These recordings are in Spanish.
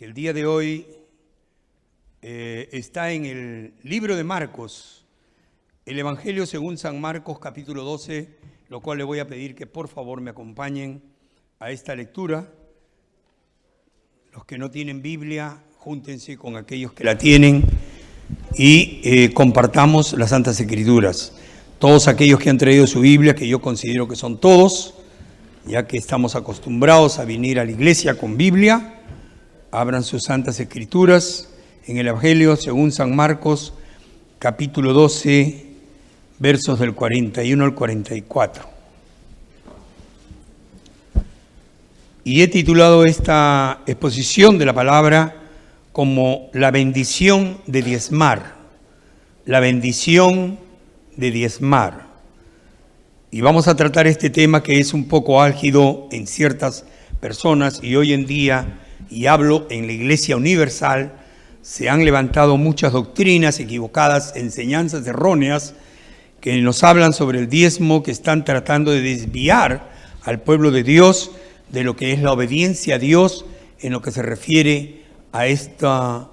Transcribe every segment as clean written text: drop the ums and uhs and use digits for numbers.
que el día de hoy está en el libro de Marcos, el Evangelio según San Marcos, capítulo 12, lo cual le voy a pedir que por favor me acompañen a esta lectura. Los que no tienen Biblia, júntense con aquellos que la tienen y compartamos las Santas Escrituras. Todos aquellos que han traído su Biblia, que yo considero que son todos, ya que estamos acostumbrados a venir a la iglesia con Biblia, abran sus Santas Escrituras en el Evangelio según San Marcos, capítulo 12, versos del 41 al 44. Y he titulado esta exposición de la palabra como la bendición de diezmar. La bendición de diezmar. Y vamos a tratar este tema que es un poco álgido en ciertas personas y hoy en día, y hablo en la Iglesia Universal, se han levantado muchas doctrinas equivocadas, enseñanzas erróneas que nos hablan sobre el diezmo, que están tratando de desviar al pueblo de Dios de lo que es la obediencia a Dios en lo que se refiere a esta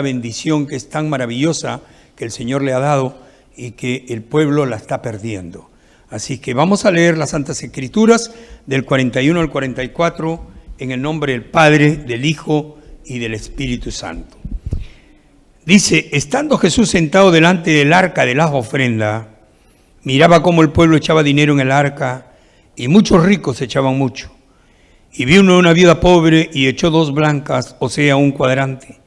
bendición que es tan maravillosa que el Señor le ha dado y que el pueblo la está perdiendo. Así que vamos a leer las Santas Escrituras del 41 al 44 en el nombre del Padre, del Hijo y del Espíritu Santo. Dice: estando Jesús sentado delante del arca de las ofrendas, miraba cómo el pueblo echaba dinero en el arca y muchos ricos echaban mucho. Y vio una viuda pobre y echó 2 blancas, o sea, 1 cuadrante.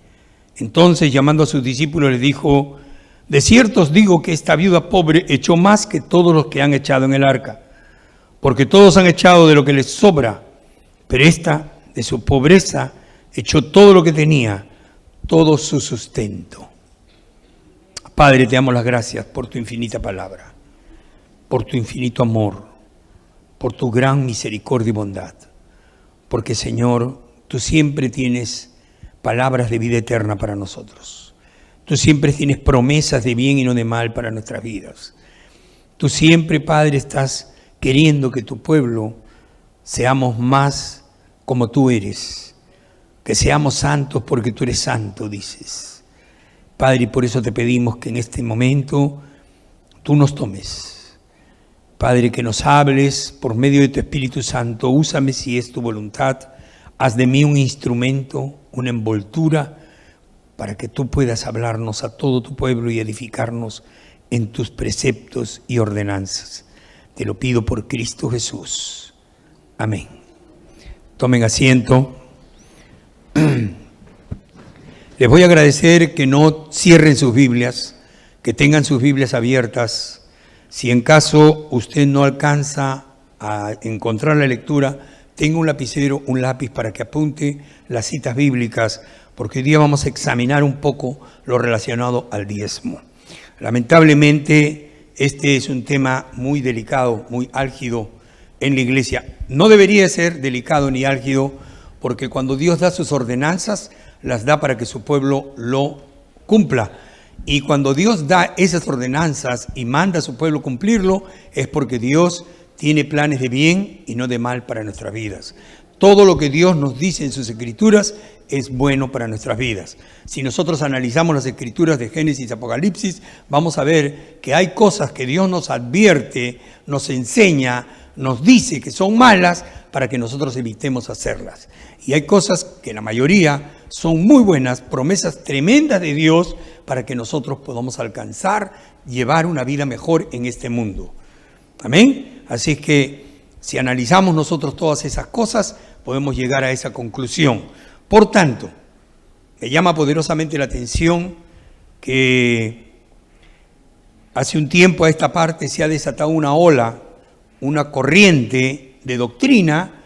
Entonces, llamando a sus discípulos, les dijo: de cierto os digo que esta viuda pobre echó más que todos los que han echado en el arca, porque todos han echado de lo que les sobra, pero esta, de su pobreza, echó todo lo que tenía, todo su sustento. Padre, te damos las gracias por tu infinita palabra, por tu infinito amor, por tu gran misericordia y bondad, porque, Señor, tú siempre tienes palabras de vida eterna para nosotros. Tú siempre tienes promesas de bien y no de mal para nuestras vidas. Tú siempre, Padre, estás queriendo que tu pueblo seamos más como tú eres, que seamos santos porque tú eres santo, dices. Padre, y por eso te pedimos que en este momento tú nos tomes. Padre, que nos hables por medio de tu Espíritu Santo. Úsame si es tu voluntad. Haz de mí un instrumento, una envoltura, para que tú puedas hablarnos a todo tu pueblo y edificarnos en tus preceptos y ordenanzas. Te lo pido por Cristo Jesús. Amén. Tomen asiento. Les voy a agradecer que no cierren sus Biblias, que tengan sus Biblias abiertas. Si en caso usted no alcanza a encontrar la lectura, tenga un lapicero, un lápiz para que apunte las citas bíblicas, porque hoy día vamos a examinar un poco lo relacionado al diezmo. Lamentablemente, este es un tema muy delicado, muy álgido en la iglesia. No debería ser delicado ni álgido, porque cuando Dios da sus ordenanzas, las da para que su pueblo lo cumpla. Y cuando Dios da esas ordenanzas y manda a su pueblo cumplirlo, es porque Dios tiene planes de bien y no de mal para nuestras vidas. Todo lo que Dios nos dice en sus Escrituras es bueno para nuestras vidas. Si nosotros analizamos las Escrituras de Génesis y Apocalipsis, vamos a ver que hay cosas que Dios nos advierte, nos enseña, nos dice que son malas para que nosotros evitemos hacerlas. Y hay cosas que la mayoría son muy buenas, promesas tremendas de Dios para que nosotros podamos alcanzar, llevar una vida mejor en este mundo. Amén. Así es que si analizamos nosotros todas esas cosas, podemos llegar a esa conclusión. Por tanto, me llama poderosamente la atención que hace un tiempo a esta parte se ha desatado una ola, una corriente de doctrina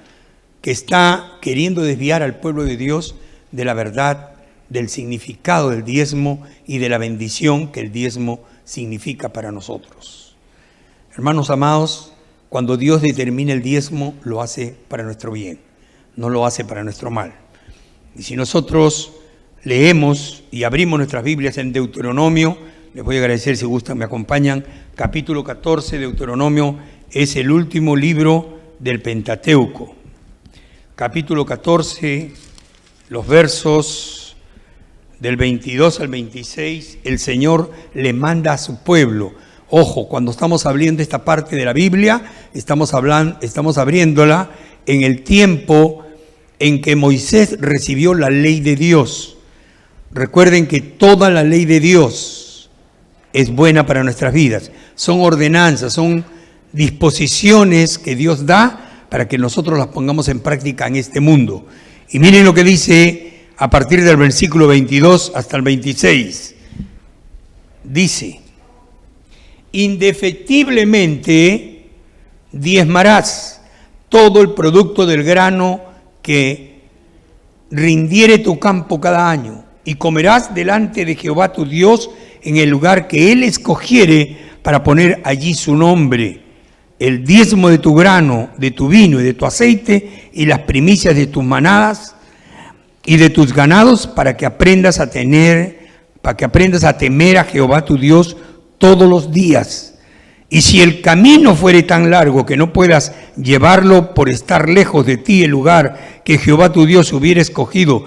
que está queriendo desviar al pueblo de Dios de la verdad, del significado del diezmo y de la bendición que el diezmo significa para nosotros. Hermanos amados, cuando Dios determina el diezmo, lo hace para nuestro bien, no lo hace para nuestro mal. Y si nosotros leemos y abrimos nuestras Biblias en Deuteronomio, les voy a agradecer si gustan, me acompañan, capítulo 14 de Deuteronomio, es el último libro del Pentateuco. Capítulo 14, los versos del 22 al 26, el Señor le manda a su pueblo. Ojo, cuando estamos abriendo esta parte de la Biblia, estamos abriéndola en el tiempo en que Moisés recibió la ley de Dios. Recuerden que toda la ley de Dios es buena para nuestras vidas. Son ordenanzas, son disposiciones que Dios da para que nosotros las pongamos en práctica en este mundo. Y miren lo que dice a partir del versículo 22 hasta el 26. Dice: indefectiblemente diezmarás todo el producto del grano que rindiere tu campo cada año, y comerás delante de Jehová tu Dios en el lugar que Él escogiere para poner allí su nombre. El diezmo de tu grano, de tu vino y de tu aceite, y las primicias de tus manadas y de tus ganados, para que aprendas a temer a Jehová tu Dios todos los días. Y si el camino fuere tan largo que no puedas llevarlo por estar lejos de ti el lugar que Jehová tu Dios hubiera escogido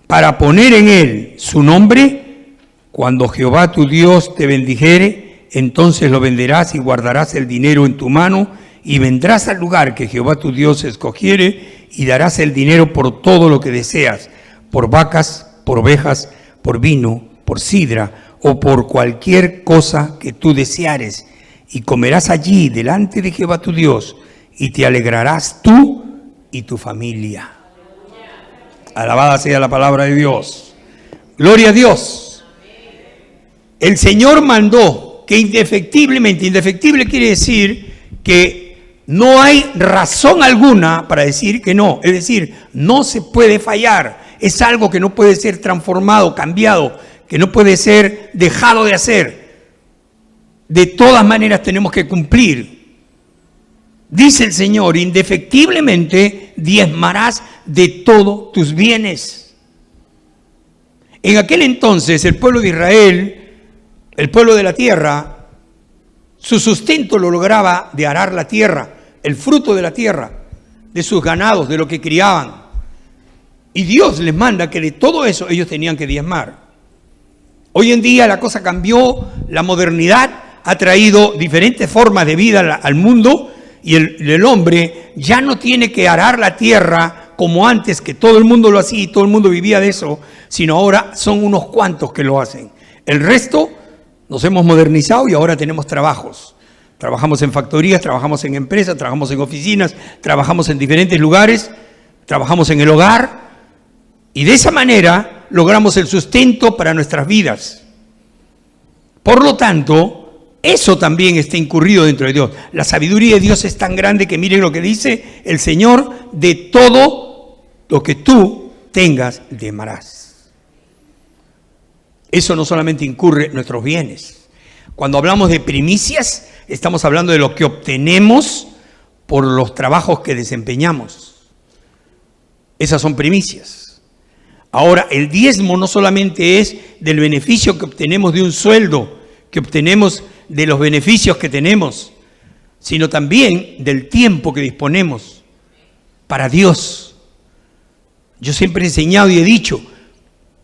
para poner en él su nombre, cuando Jehová tu Dios te bendijere, entonces lo venderás y guardarás el dinero en tu mano, y vendrás al lugar que Jehová tu Dios escogiere, y darás el dinero por todo lo que deseas, por vacas, por ovejas, por vino, por sidra, o por cualquier cosa que tú deseares, y comerás allí delante de Jehová tu Dios, y te alegrarás tú y tu familia. Alabada sea la palabra de Dios. Gloria a Dios. El Señor mandó que indefectible quiere decir que no hay razón alguna para decir que no. Es decir, no se puede fallar. Es algo que no puede ser transformado, cambiado, que no puede ser dejado de hacer. De todas maneras tenemos que cumplir. Dice el Señor: indefectiblemente diezmarás de todos tus bienes. En aquel entonces el pueblo de Israel, el pueblo de la tierra, su sustento lo lograba de arar la tierra, el fruto de la tierra, de sus ganados, de lo que criaban. Y Dios les manda que de todo eso ellos tenían que diezmar. Hoy en día la cosa cambió, la modernidad ha traído diferentes formas de vida al mundo, y el hombre ya no tiene que arar la tierra como antes, que todo el mundo lo hacía y todo el mundo vivía de eso, sino ahora son unos cuantos que lo hacen. El resto nos hemos modernizado y ahora tenemos trabajos. Trabajamos en factorías, trabajamos en empresas, trabajamos en oficinas, trabajamos en diferentes lugares, trabajamos en el hogar, y de esa manera logramos el sustento para nuestras vidas. Por lo tanto, eso también está incurrido dentro de Dios. La sabiduría de Dios es tan grande que miren lo que dice el Señor: de todo lo que tú tengas, diezmarás. Eso no solamente incurre en nuestros bienes. Cuando hablamos de primicias, estamos hablando de lo que obtenemos por los trabajos que desempeñamos. Esas son primicias. Ahora, el diezmo no solamente es del beneficio que obtenemos de un sueldo, que obtenemos de los beneficios que tenemos, sino también del tiempo que disponemos para Dios. Yo siempre he enseñado y he dicho,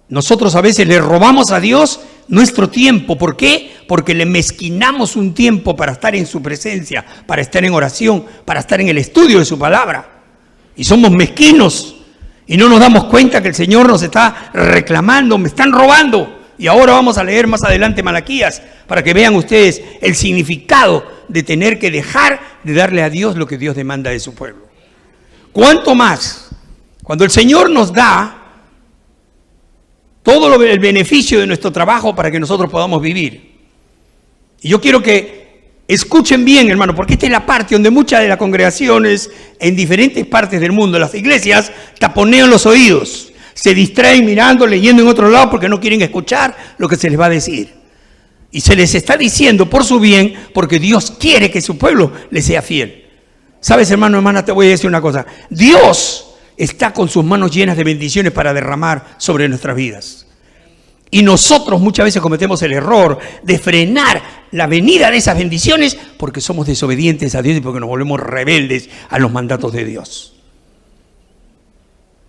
nosotros a veces le robamos a Dios nuestro tiempo. ¿Por qué? Porque le mezquinamos un tiempo para estar en su presencia, para estar en oración, para estar en el estudio de su palabra. Y somos mezquinos y no nos damos cuenta que el Señor nos está reclamando: me están robando. Y ahora vamos a leer más adelante Malaquías, para que vean ustedes el significado de tener que dejar de darle a Dios lo que Dios demanda de su pueblo. ¿Cuánto más cuando el Señor nos da todo el beneficio de nuestro trabajo para que nosotros podamos vivir? Y yo quiero que escuchen bien, hermano, porque esta es la parte donde muchas de las congregaciones en diferentes partes del mundo, las iglesias, taponean los oídos. Se distraen mirando, leyendo en otro lado porque no quieren escuchar lo que se les va a decir. Y se les está diciendo por su bien, porque Dios quiere que su pueblo le sea fiel. ¿Sabes, hermano, hermana? Te voy a decir una cosa. Dios está con sus manos llenas de bendiciones para derramar sobre nuestras vidas. Y nosotros muchas veces cometemos el error de frenar la venida de esas bendiciones porque somos desobedientes a Dios y porque nos volvemos rebeldes a los mandatos de Dios.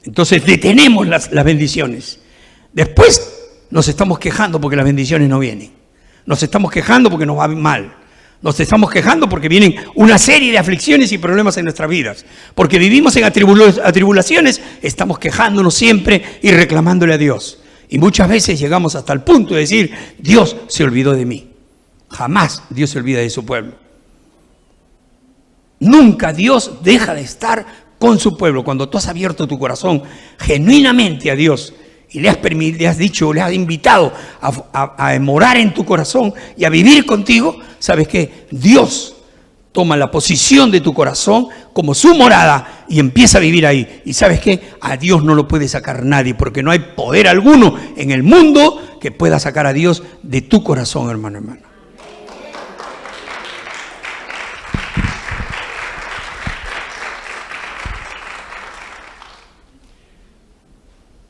Entonces detenemos las bendiciones. Después nos estamos quejando porque las bendiciones no vienen. Nos estamos quejando porque nos va mal. Nos estamos quejando porque vienen una serie de aflicciones y problemas en nuestras vidas. Porque vivimos en atribulaciones, estamos quejándonos siempre y reclamándole a Dios. Y muchas veces llegamos hasta el punto de decir, Dios se olvidó de mí. Jamás Dios se olvida de su pueblo. Nunca Dios deja de estar con su pueblo. Cuando tú has abierto tu corazón genuinamente a Dios y le has dicho, le has invitado a morar en tu corazón y a vivir contigo, ¿sabes qué? Dios toma la posición de tu corazón como su morada y empieza a vivir ahí. Y ¿sabes qué? A Dios no lo puede sacar nadie, porque no hay poder alguno en el mundo que pueda sacar a Dios de tu corazón, hermano.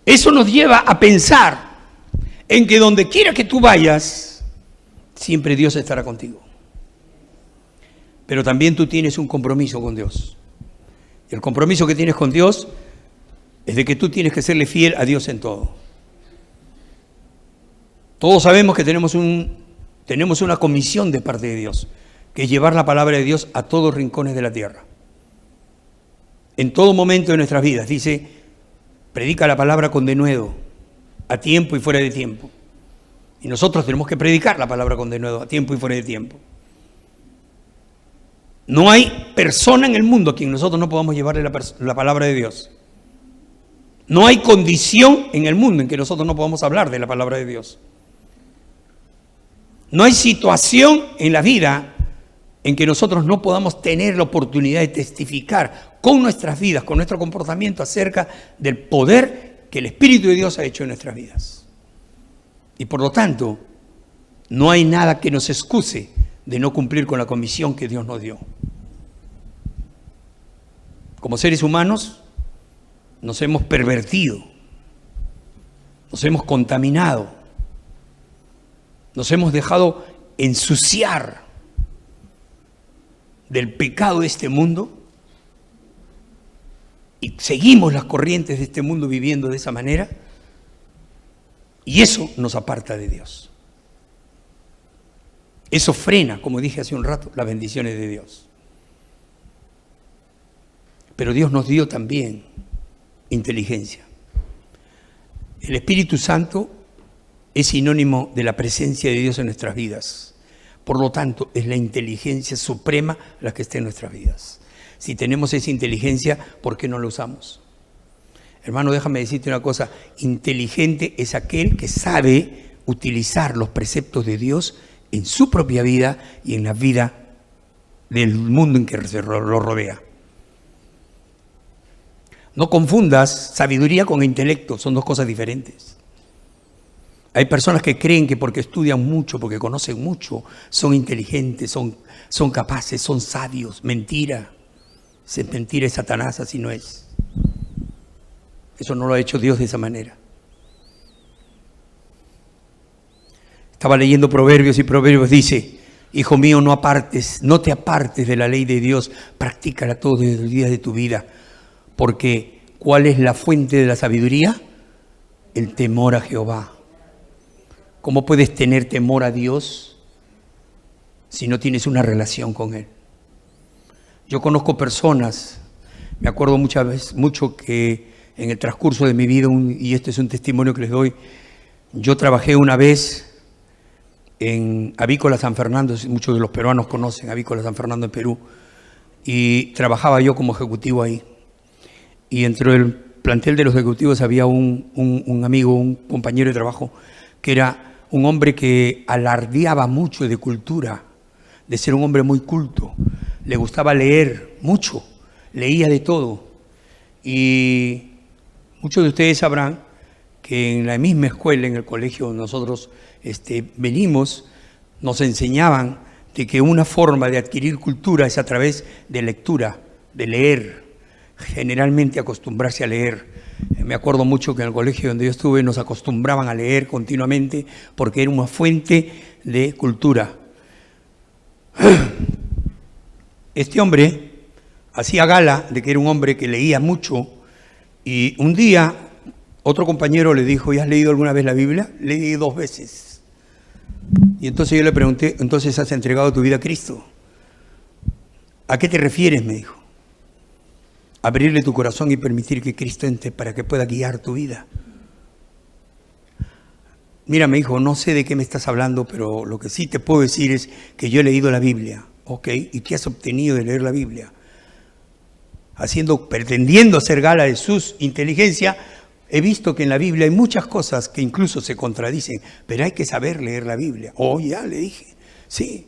Eso nos lleva a pensar en que donde quiera que tú vayas, siempre Dios estará contigo. Pero también tú tienes un compromiso con Dios. Y el compromiso que tienes con Dios es de que tú tienes que serle fiel a Dios en todo. Todos sabemos que tenemos una comisión de parte de Dios, que es llevar la palabra de Dios a todos los rincones de la tierra. En todo momento de nuestras vidas, dice, predica la palabra con denuedo, a tiempo y fuera de tiempo. Y nosotros tenemos que predicar la palabra con denuedo, a tiempo y fuera de tiempo. No hay persona en el mundo a quien nosotros no podamos llevarle la palabra de Dios. No hay condición en el mundo en que nosotros no podamos hablar de la palabra de Dios. No hay situación en la vida en que nosotros no podamos tener la oportunidad de testificar con nuestras vidas, con nuestro comportamiento acerca del poder que el Espíritu de Dios ha hecho en nuestras vidas. Y por lo tanto, no hay nada que nos excuse de no cumplir con la comisión que Dios nos dio. Como seres humanos, nos hemos pervertido, nos hemos contaminado, nos hemos dejado ensuciar del pecado de este mundo y seguimos las corrientes de este mundo viviendo de esa manera, y eso nos aparta de Dios. Eso frena, como dije hace un rato, las bendiciones de Dios. Pero Dios nos dio también inteligencia. El Espíritu Santo es sinónimo de la presencia de Dios en nuestras vidas. Por lo tanto, es la inteligencia suprema la que está en nuestras vidas. Si tenemos esa inteligencia, ¿por qué no la usamos? Hermano, déjame decirte una cosa. Inteligente es aquel que sabe utilizar los preceptos de Dios en su propia vida y en la vida del mundo en que lo rodea. No confundas sabiduría con intelecto, son dos cosas diferentes. Hay personas que creen que porque estudian mucho, porque conocen mucho, son inteligentes, son capaces, son sabios. Mentira. Es mentira, es Satanás, así no es. Eso no lo ha hecho Dios de esa manera. Estaba leyendo Proverbios y Proverbios dice, hijo mío, no te apartes de la ley de Dios, practícala todos los días de tu vida. Porque, ¿cuál es la fuente de la sabiduría? El temor a Jehová. ¿Cómo puedes tener temor a Dios si no tienes una relación con Él? Yo conozco personas, me acuerdo mucho que en el transcurso de mi vida, y este es un testimonio que les doy, yo trabajé una vez en Avícola San Fernando, muchos de los peruanos conocen Avícola San Fernando en Perú, y trabajaba yo como ejecutivo ahí. Y dentro del plantel de los ejecutivos había un amigo, un compañero de trabajo, que era un hombre que alardeaba mucho de cultura, de ser un hombre muy culto. Le gustaba leer mucho, leía de todo. Y muchos de ustedes sabrán que en la misma escuela, en el colegio donde nosotros venimos, nos enseñaban de que una forma de adquirir cultura es a través de lectura, de leer, generalmente acostumbrarse a leer. Me acuerdo mucho que en el colegio donde yo estuve nos acostumbraban a leer continuamente porque era una fuente de cultura. Este hombre hacía gala de que era un hombre que leía mucho Y un día otro compañero le dijo, ¿y has leído alguna vez la Biblia? Leí 2 veces. Y entonces yo le pregunté, ¿entonces has entregado tu vida a Cristo? ¿A qué te refieres?, me dijo. Abrirle tu corazón y permitir que Cristo entre para que pueda guiar tu vida. Mira, me dijo, no sé de qué me estás hablando, pero lo que sí te puedo decir es que yo he leído la Biblia. Ok, ¿y qué has obtenido de leer la Biblia? Pretendiendo hacer gala de su inteligencia, he visto que en la Biblia hay muchas cosas que incluso se contradicen, pero hay que saber leer la Biblia. Oh, ya, le dije, sí,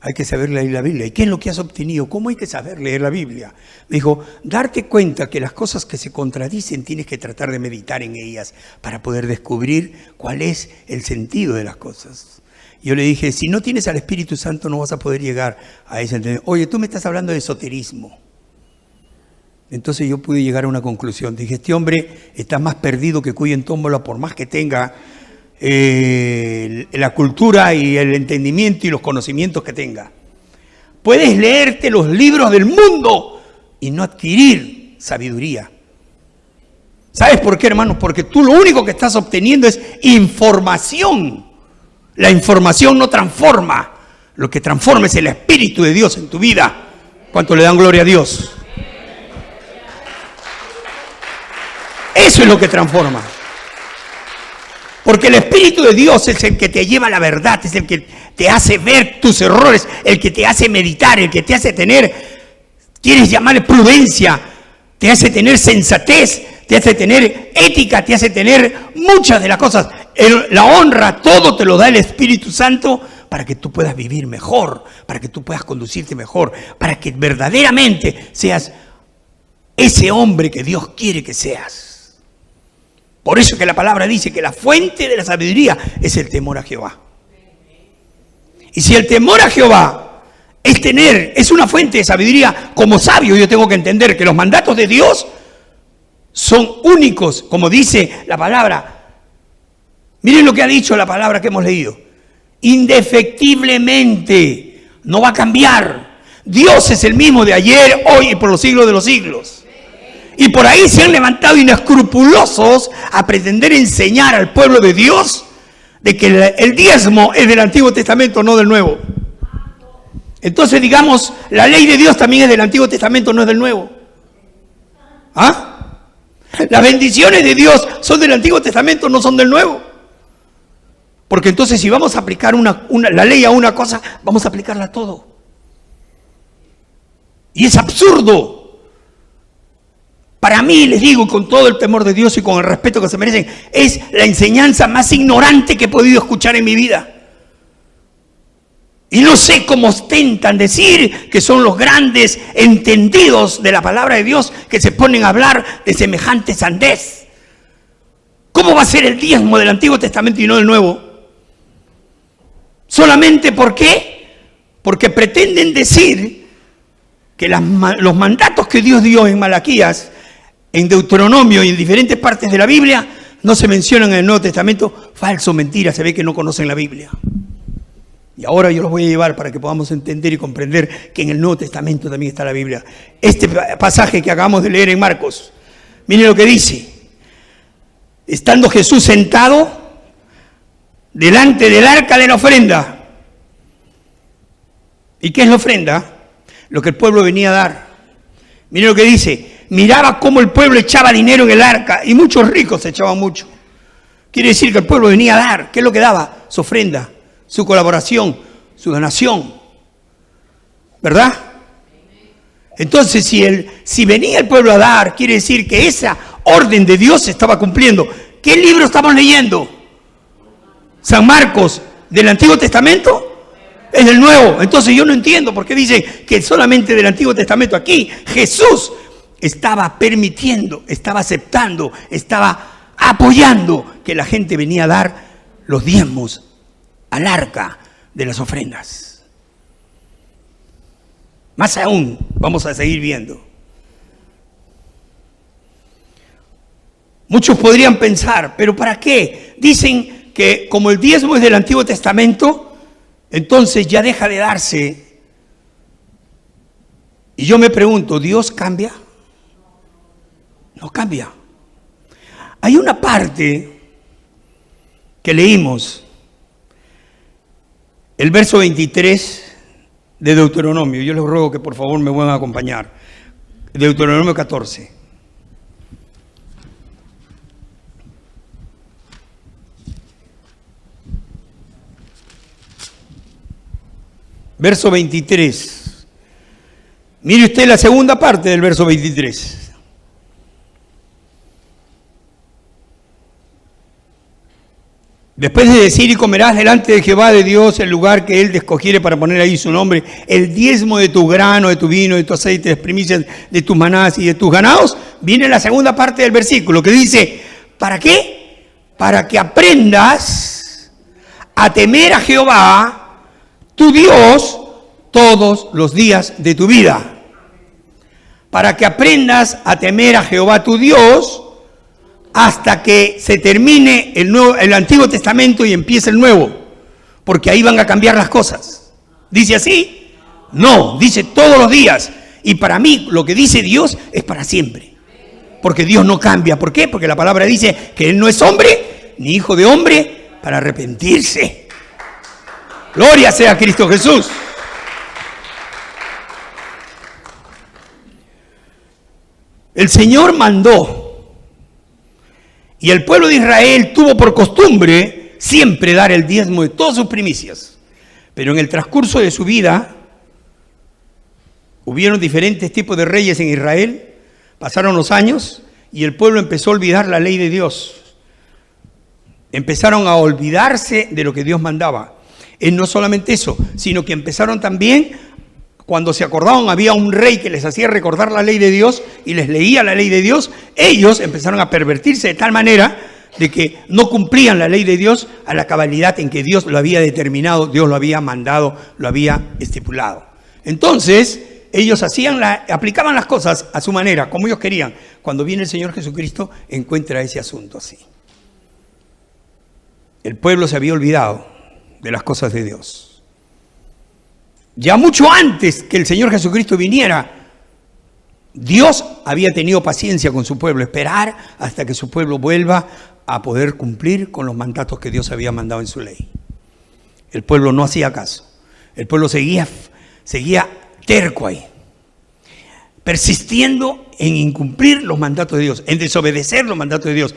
hay que saber leer la Biblia. ¿Y qué es lo que has obtenido? ¿Cómo hay que saber leer la Biblia? Me dijo, darte cuenta que las cosas que se contradicen tienes que tratar de meditar en ellas para poder descubrir cuál es el sentido de las cosas. Yo le dije, si no tienes al Espíritu Santo no vas a poder llegar a ese entendimiento. Oye, tú me estás hablando de esoterismo. Entonces yo pude llegar a una conclusión. Dije, este hombre está más perdido que cuy en tómbola, por más que tenga la cultura y el entendimiento y los conocimientos que tenga. Puedes leerte los libros del mundo y no adquirir sabiduría. ¿Sabes por qué, hermanos? Porque tú lo único que estás obteniendo es información. La información no transforma. Lo que transforma es el Espíritu de Dios en tu vida. ¿Cuánto le dan gloria a Dios? Eso es lo que transforma. Porque el Espíritu de Dios es el que te lleva a la verdad, es el que te hace ver tus errores, el que te hace meditar, el que te hace tener, quieres llamarle prudencia, te hace tener sensatez, te hace tener ética, te hace tener muchas de las cosas. La honra, todo te lo da el Espíritu Santo para que tú puedas vivir mejor, para que tú puedas conducirte mejor, para que verdaderamente seas ese hombre que Dios quiere que seas. Por eso que la palabra dice que la fuente de la sabiduría es el temor a Jehová. Y si el temor a Jehová es una fuente de sabiduría, como sabio yo tengo que entender que los mandatos de Dios son únicos, como dice la palabra. Miren lo que ha dicho la palabra que hemos leído. Indefectiblemente, no va a cambiar. Dios es el mismo de ayer, hoy y por los siglos de los siglos. Y por ahí se han levantado inescrupulosos a pretender enseñar al pueblo de Dios de que el diezmo es del Antiguo Testamento, no del Nuevo. Entonces, digamos, la ley de Dios también es del Antiguo Testamento, no es del Nuevo. ¿Ah? Las bendiciones de Dios son del Antiguo Testamento, no son del Nuevo. Porque entonces si vamos a aplicar la ley a una cosa, vamos a aplicarla a todo. Y es absurdo. Para mí, les digo, con todo el temor de Dios y con el respeto que se merecen, es la enseñanza más ignorante que he podido escuchar en mi vida. Y no sé cómo ostentan decir que son los grandes entendidos de la palabra de Dios que se ponen a hablar de semejante sandez. ¿Cómo va a ser el diezmo del Antiguo Testamento y no del Nuevo? ¿Solamente por qué? Porque pretenden decir que los mandatos que Dios dio en Malaquías, en Deuteronomio y en diferentes partes de la Biblia, no se mencionan en el Nuevo Testamento. Falso, mentira, se ve que no conocen la Biblia. Y ahora yo los voy a llevar para que podamos entender y comprender que en el Nuevo Testamento también está la Biblia. Este pasaje que acabamos de leer en Marcos, miren lo que dice. Estando Jesús sentado delante del arca de la ofrenda. ¿Y qué es la ofrenda? Lo que el pueblo venía a dar. Miren lo que dice. Miraba cómo el pueblo echaba dinero en el arca y muchos ricos echaban mucho. Quiere decir que el pueblo venía a dar. ¿Qué es lo que daba? Su ofrenda, su colaboración, su donación. ¿Verdad? Entonces, si venía el pueblo a dar, quiere decir que esa orden de Dios se estaba cumpliendo. ¿Qué libro estamos leyendo? San Marcos, ¿del Antiguo Testamento? Es del Nuevo. Entonces yo no entiendo por qué dicen que solamente del Antiguo Testamento. Aquí Jesús estaba permitiendo, estaba aceptando, estaba apoyando que la gente venía a dar los diezmos al arca de las ofrendas. Más aún, vamos a seguir viendo. Muchos podrían pensar, ¿pero para qué? Dicen que como el diezmo es del Antiguo Testamento, entonces ya deja de darse. Y yo me pregunto, ¿Dios cambia? No cambia. Hay una parte que leímos, el verso 23 de Deuteronomio. Yo les ruego que por favor me puedan acompañar. Deuteronomio 14. Verso 23. Mire usted la segunda parte del verso 23. Después de decir, y comerás delante de Jehová de Dios el lugar que Él te escogiere para poner ahí su nombre, el diezmo de tu grano, de tu vino, de tu aceite, de primicias de tus manadas y de tus ganados, viene la segunda parte del versículo que dice, ¿para qué? Para que aprendas a temer a Jehová, tu Dios, todos los días de tu vida. Para que aprendas a temer a Jehová, tu Dios, hasta que se termine el Antiguo Testamento y empiece el Nuevo, porque ahí van a cambiar las cosas. ¿Dice así? No, dice todos los días. Y para mí lo que dice Dios es para siempre, porque Dios no cambia. ¿Por qué? Porque la palabra dice que Él no es hombre, ni hijo de hombre, para arrepentirse. Gloria sea a Cristo Jesús. El Señor mandó. Y el pueblo de Israel tuvo por costumbre siempre dar el diezmo de todas sus primicias. Pero en el transcurso de su vida, hubieron diferentes tipos de reyes en Israel, pasaron los años y el pueblo empezó a olvidar la ley de Dios. Empezaron a olvidarse de lo que Dios mandaba. Y no solamente eso, sino que empezaron también, cuando se acordaban, había un rey que les hacía recordar la ley de Dios y les leía la ley de Dios, ellos empezaron a pervertirse de tal manera de que no cumplían la ley de Dios a la cabalidad en que Dios lo había determinado, Dios lo había mandado, lo había estipulado. Entonces, ellos aplicaban las cosas a su manera, como ellos querían. Cuando viene el Señor Jesucristo, encuentra ese asunto así. El pueblo se había olvidado de las cosas de Dios. Ya mucho antes que el Señor Jesucristo viniera, Dios había tenido paciencia con su pueblo, esperar hasta que su pueblo vuelva a poder cumplir con los mandatos que Dios había mandado en su ley. El pueblo no hacía caso. El pueblo seguía terco ahí, persistiendo en incumplir los mandatos de Dios, en desobedecer los mandatos de Dios,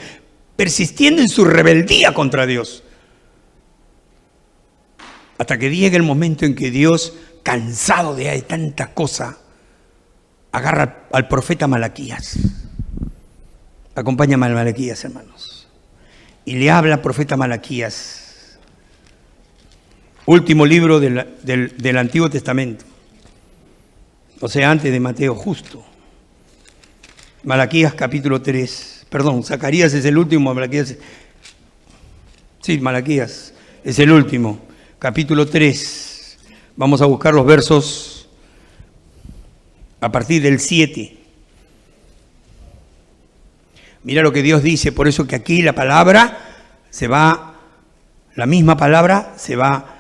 persistiendo en su rebeldía contra Dios. Hasta que llegue el momento en que Dios, cansado de tanta cosa, agarra al profeta Malaquías. Acompáñame al Malaquías, hermanos. Y le habla al profeta Malaquías. Último libro del Antiguo Testamento. O sea, antes de Mateo, justo. Malaquías capítulo 3. Perdón, Zacarías es el último, Malaquías. Sí, Malaquías es el último. Capítulo 3. Vamos a buscar los versos a partir del 7. Mira lo que Dios dice, por eso que aquí la misma palabra se va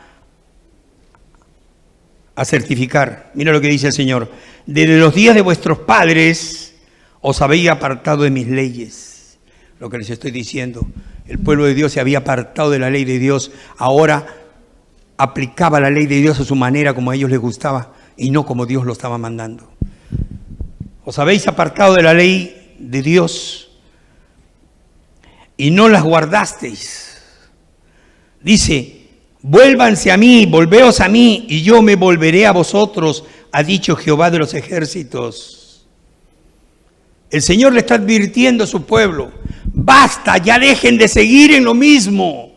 a certificar. Mira lo que dice el Señor. Desde los días de vuestros padres os habéis apartado de mis leyes. Lo que les estoy diciendo. El pueblo de Dios se había apartado de la ley de Dios. Ahora aplicaba la ley de Dios a su manera, como a ellos les gustaba, y no como Dios lo estaba mandando. Os habéis apartado de la ley de Dios y no las guardasteis. Dice, vuélvanse a mí, volveos a mí, y yo me volveré a vosotros, ha dicho Jehová de los ejércitos. El Señor le está advirtiendo a su pueblo, basta, ya dejen de seguir en lo mismo.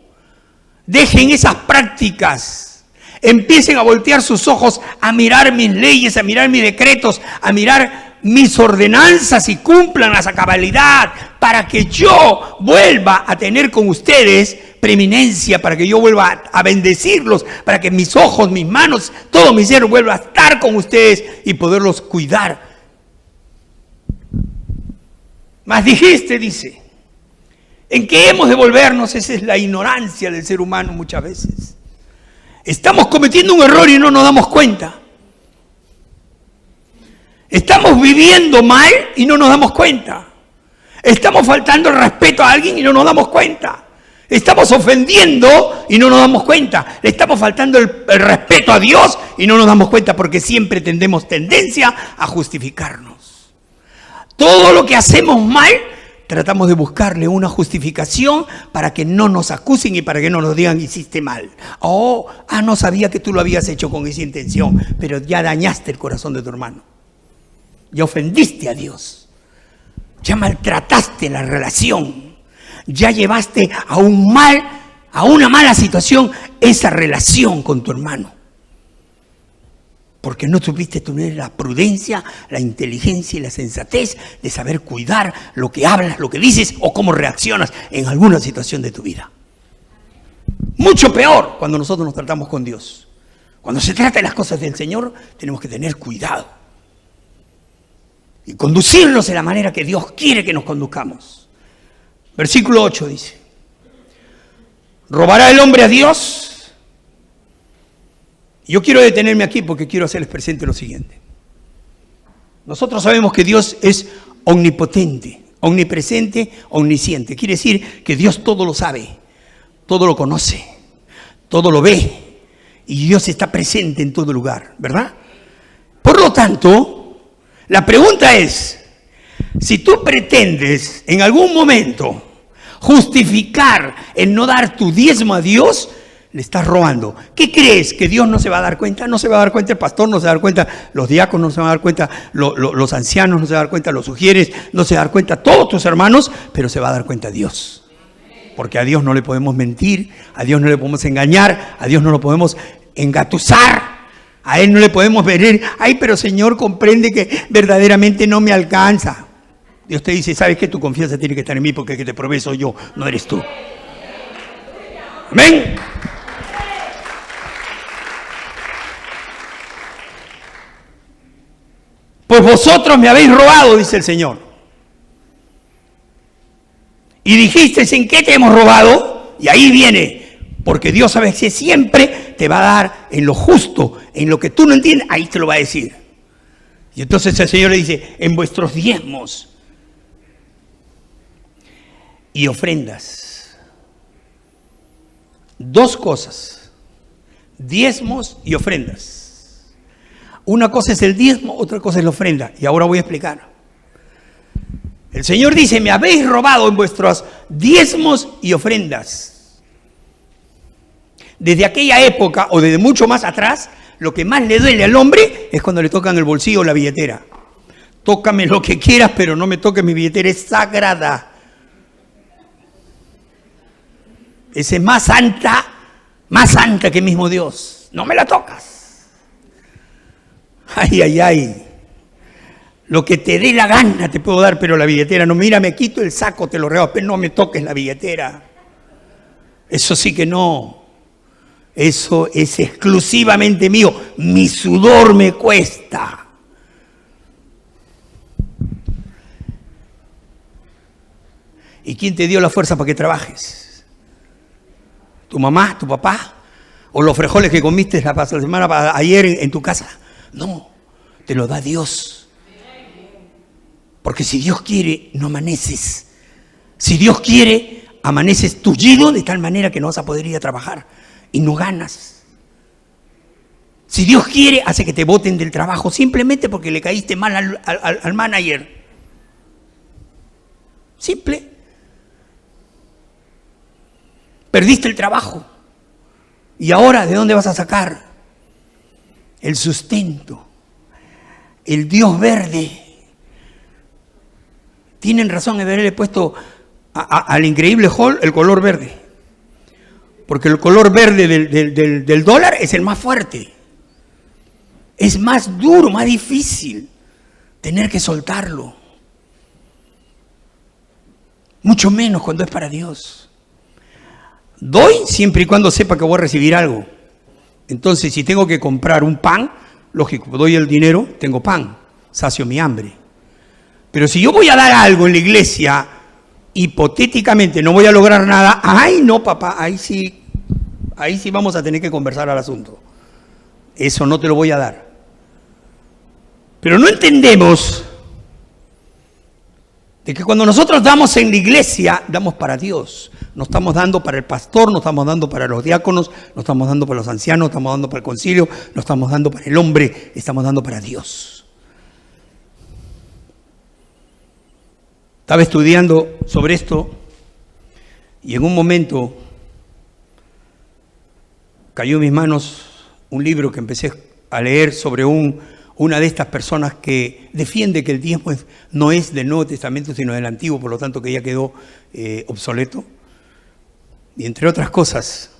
Dejen esas prácticas, empiecen a voltear sus ojos a mirar mis leyes, a mirar mis decretos, a mirar mis ordenanzas y cúmplanlas a cabalidad para que yo vuelva a tener con ustedes preeminencia, para que yo vuelva a bendecirlos, para que mis ojos, mis manos, todo mi ser vuelva a estar con ustedes y poderlos cuidar. Mas dijiste, dice, ¿en qué hemos de volvernos? Esa es la ignorancia del ser humano muchas veces. Estamos cometiendo un error y no nos damos cuenta. Estamos viviendo mal y no nos damos cuenta. Estamos faltando el respeto a alguien y no nos damos cuenta. Estamos ofendiendo y no nos damos cuenta. Le estamos faltando el respeto a Dios y no nos damos cuenta porque siempre tenemos tendencia a justificarnos. Todo lo que hacemos mal, tratamos de buscarle una justificación para que no nos acusen y para que no nos digan hiciste mal. No sabía que tú lo habías hecho con esa intención, pero ya dañaste el corazón de tu hermano. Ya ofendiste a Dios. Ya maltrataste la relación. Ya llevaste a una mala situación esa relación con tu hermano. Porque no supiste tener la prudencia, la inteligencia y la sensatez de saber cuidar lo que hablas, lo que dices o cómo reaccionas en alguna situación de tu vida. Mucho peor cuando nosotros nos tratamos con Dios. Cuando se trata de las cosas del Señor, tenemos que tener cuidado. Y conducirnos de la manera que Dios quiere que nos conduzcamos. Versículo 8 dice: ¿robará el hombre a Dios? Yo quiero detenerme aquí porque quiero hacerles presente lo siguiente. Nosotros sabemos que Dios es omnipotente, omnipresente, omnisciente. Quiere decir que Dios todo lo sabe, todo lo conoce, todo lo ve. Y Dios está presente en todo lugar, ¿verdad? Por lo tanto, la pregunta es, si tú pretendes en algún momento justificar el no dar tu diezmo a Dios, le estás robando. ¿Qué crees? ¿Que Dios no se va a dar cuenta? No se va a dar cuenta el pastor, no se va a dar cuenta los diáconos, no se van a dar cuenta los ancianos, no se va a dar cuenta los sugieres, no se va a dar cuenta todos tus hermanos, pero se va a dar cuenta Dios. Porque a Dios no le podemos mentir, a Dios no le podemos engañar, a Dios no lo podemos engatusar, a Él no le podemos ver, ay, pero Señor, comprende que verdaderamente no me alcanza. Dios te dice, ¿sabes qué? Tu confianza tiene que estar en mí porque el que te provee soy yo, no eres tú. Amén. Pues vosotros me habéis robado, dice el Señor. Y dijisteis, ¿en qué te hemos robado? Y ahí viene, porque Dios sabe que siempre te va a dar en lo justo, en lo que tú no entiendes, ahí te lo va a decir. Y entonces el Señor le dice, en vuestros diezmos y ofrendas. Dos cosas, diezmos y ofrendas. Una cosa es el diezmo, otra cosa es la ofrenda. Y ahora voy a explicar. El Señor dice, me habéis robado en vuestros diezmos y ofrendas. Desde aquella época, o desde mucho más atrás, lo que más le duele al hombre es cuando le tocan el bolsillo o la billetera. Tócame lo que quieras, pero no me toques mi billetera, es sagrada. Esa es más santa que mismo Dios. No me la tocas. Ay, ay, ay. Lo que te dé la gana te puedo dar, pero la billetera no. Mira, me quito el saco, te lo regalo, pero no me toques la billetera. Eso sí que no. Eso es exclusivamente mío. Mi sudor me cuesta. ¿Y quién te dio la fuerza para que trabajes? ¿Tu mamá, tu papá? ¿O los frijoles que comiste la semana ayer en tu casa? No, te lo da Dios. Porque si Dios quiere, no amaneces. Si Dios quiere, amaneces tullido de tal manera que no vas a poder ir a trabajar y no ganas. Si Dios quiere, hace que te boten del trabajo simplemente porque le caíste mal al manager. Simple. Perdiste el trabajo. ¿Y ahora de dónde vas a sacar el sustento? El Dios verde. Tienen razón en haberle puesto al increíble Hulk el color verde. Porque el color verde del dólar es el más fuerte. Es más duro, más difícil tener que soltarlo. Mucho menos cuando es para Dios. Doy siempre y cuando sepa que voy a recibir algo. Entonces, si tengo que comprar un pan, lógico, doy el dinero, tengo pan, sacio mi hambre. Pero si yo voy a dar algo en la iglesia, hipotéticamente no voy a lograr nada, ay no papá, ahí sí vamos a tener que conversar al asunto. Eso no te lo voy a dar. Pero no entendemos de que cuando nosotros damos en la iglesia, damos para Dios. No estamos dando para el pastor, no estamos dando para los diáconos, no estamos dando para los ancianos, no estamos dando para el concilio, no estamos dando para el hombre, estamos dando para Dios. Estaba estudiando sobre esto y en un momento cayó en mis manos un libro que empecé a leer sobre una de estas personas que defiende que el diezmo no es del Nuevo Testamento sino del Antiguo, por lo tanto que ya quedó obsoleto. Y entre otras cosas,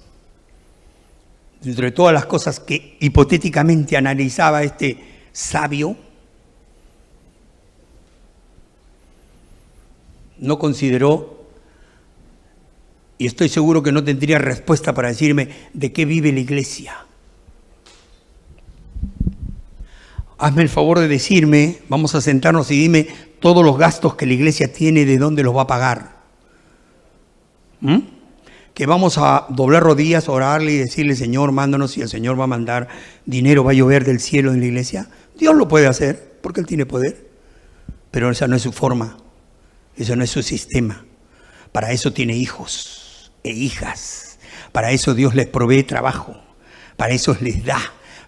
entre todas las cosas que hipotéticamente analizaba este sabio, no consideró, y estoy seguro que no tendría respuesta para decirme de qué vive la iglesia. Hazme el favor de decirme, vamos a sentarnos y dime todos los gastos que la iglesia tiene, de dónde los va a pagar. Que vamos a doblar rodillas, orarle y decirle, Señor, mándanos, y el Señor va a mandar dinero, va a llover del cielo en la iglesia. Dios lo puede hacer, porque Él tiene poder, pero esa no es su forma, ese no es su sistema. Para eso tiene hijos e hijas, para eso Dios les provee trabajo, para eso les da.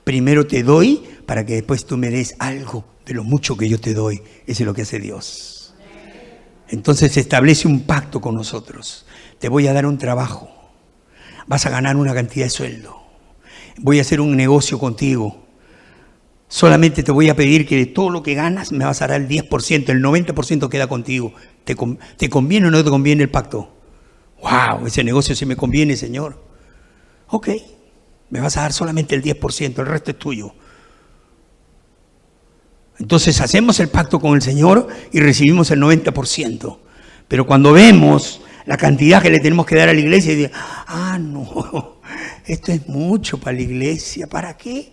Primero te doy para que después tú me des algo de lo mucho que yo te doy. Eso es lo que hace Dios. Entonces establece un pacto con nosotros. Te voy a dar un trabajo. Vas a ganar una cantidad de sueldo. Voy a hacer un negocio contigo. Solamente te voy a pedir que de todo lo que ganas me vas a dar el 10%, el 90% queda contigo. ¿Te conviene o no te conviene el pacto? ¡Wow! Ese negocio sí me conviene, Señor. Ok. Me vas a dar solamente el 10%, el resto es tuyo. Entonces hacemos el pacto con el Señor y recibimos el 90%. Pero cuando vemos la cantidad que le tenemos que dar a la iglesia, y digo, no, esto es mucho para la iglesia, ¿para qué?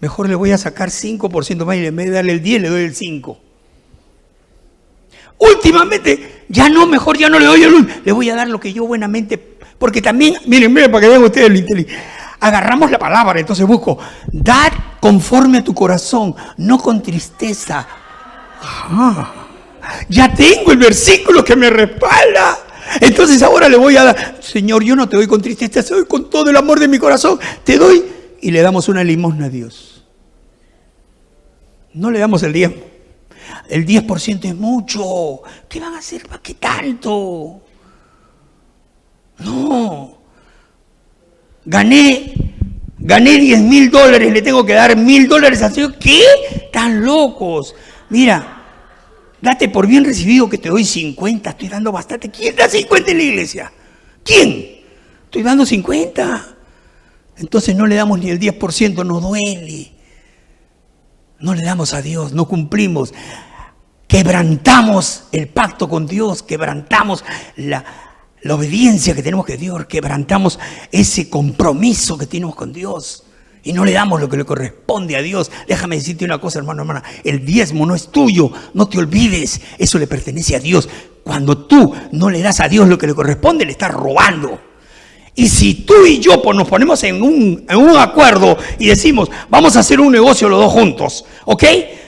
Mejor le voy a sacar 5% más y en vez de darle el 10, le doy el 5. Últimamente, mejor ya no le doy el 1, le voy a dar lo que yo buenamente, porque también, miren, para que vean ustedes lo inteligente. Agarramos la palabra, entonces busco, dad conforme a tu corazón, no con tristeza. Ya tengo el versículo que me respalda. Entonces ahora le voy a dar, Señor, yo no te doy con tristeza, te doy con todo el amor de mi corazón, te doy, y le damos una limosna a Dios. No le damos el 10%. El 10% es mucho. ¿Qué van a hacer? ¿Para qué tanto? No. Gané $10,000, le tengo que dar $1,000 al Señor. ¿Qué? Están locos. Mira, date por bien recibido que te doy 50, estoy dando bastante. ¿Quién da 50 en la iglesia? ¿Quién? Estoy dando 50. Entonces no le damos ni el 10%, nos duele. No le damos a Dios, no cumplimos. Quebrantamos el pacto con Dios, quebrantamos la obediencia que tenemos con Dios, quebrantamos ese compromiso que tenemos con Dios y no le damos lo que le corresponde a Dios. Déjame decirte una cosa, hermano, hermana, el diezmo no es tuyo, no te olvides, eso le pertenece a Dios. Cuando tú no le das a Dios lo que le corresponde, le estás robando. Y si tú y yo nos ponemos en un acuerdo y decimos, vamos a hacer un negocio los dos juntos, ¿ok?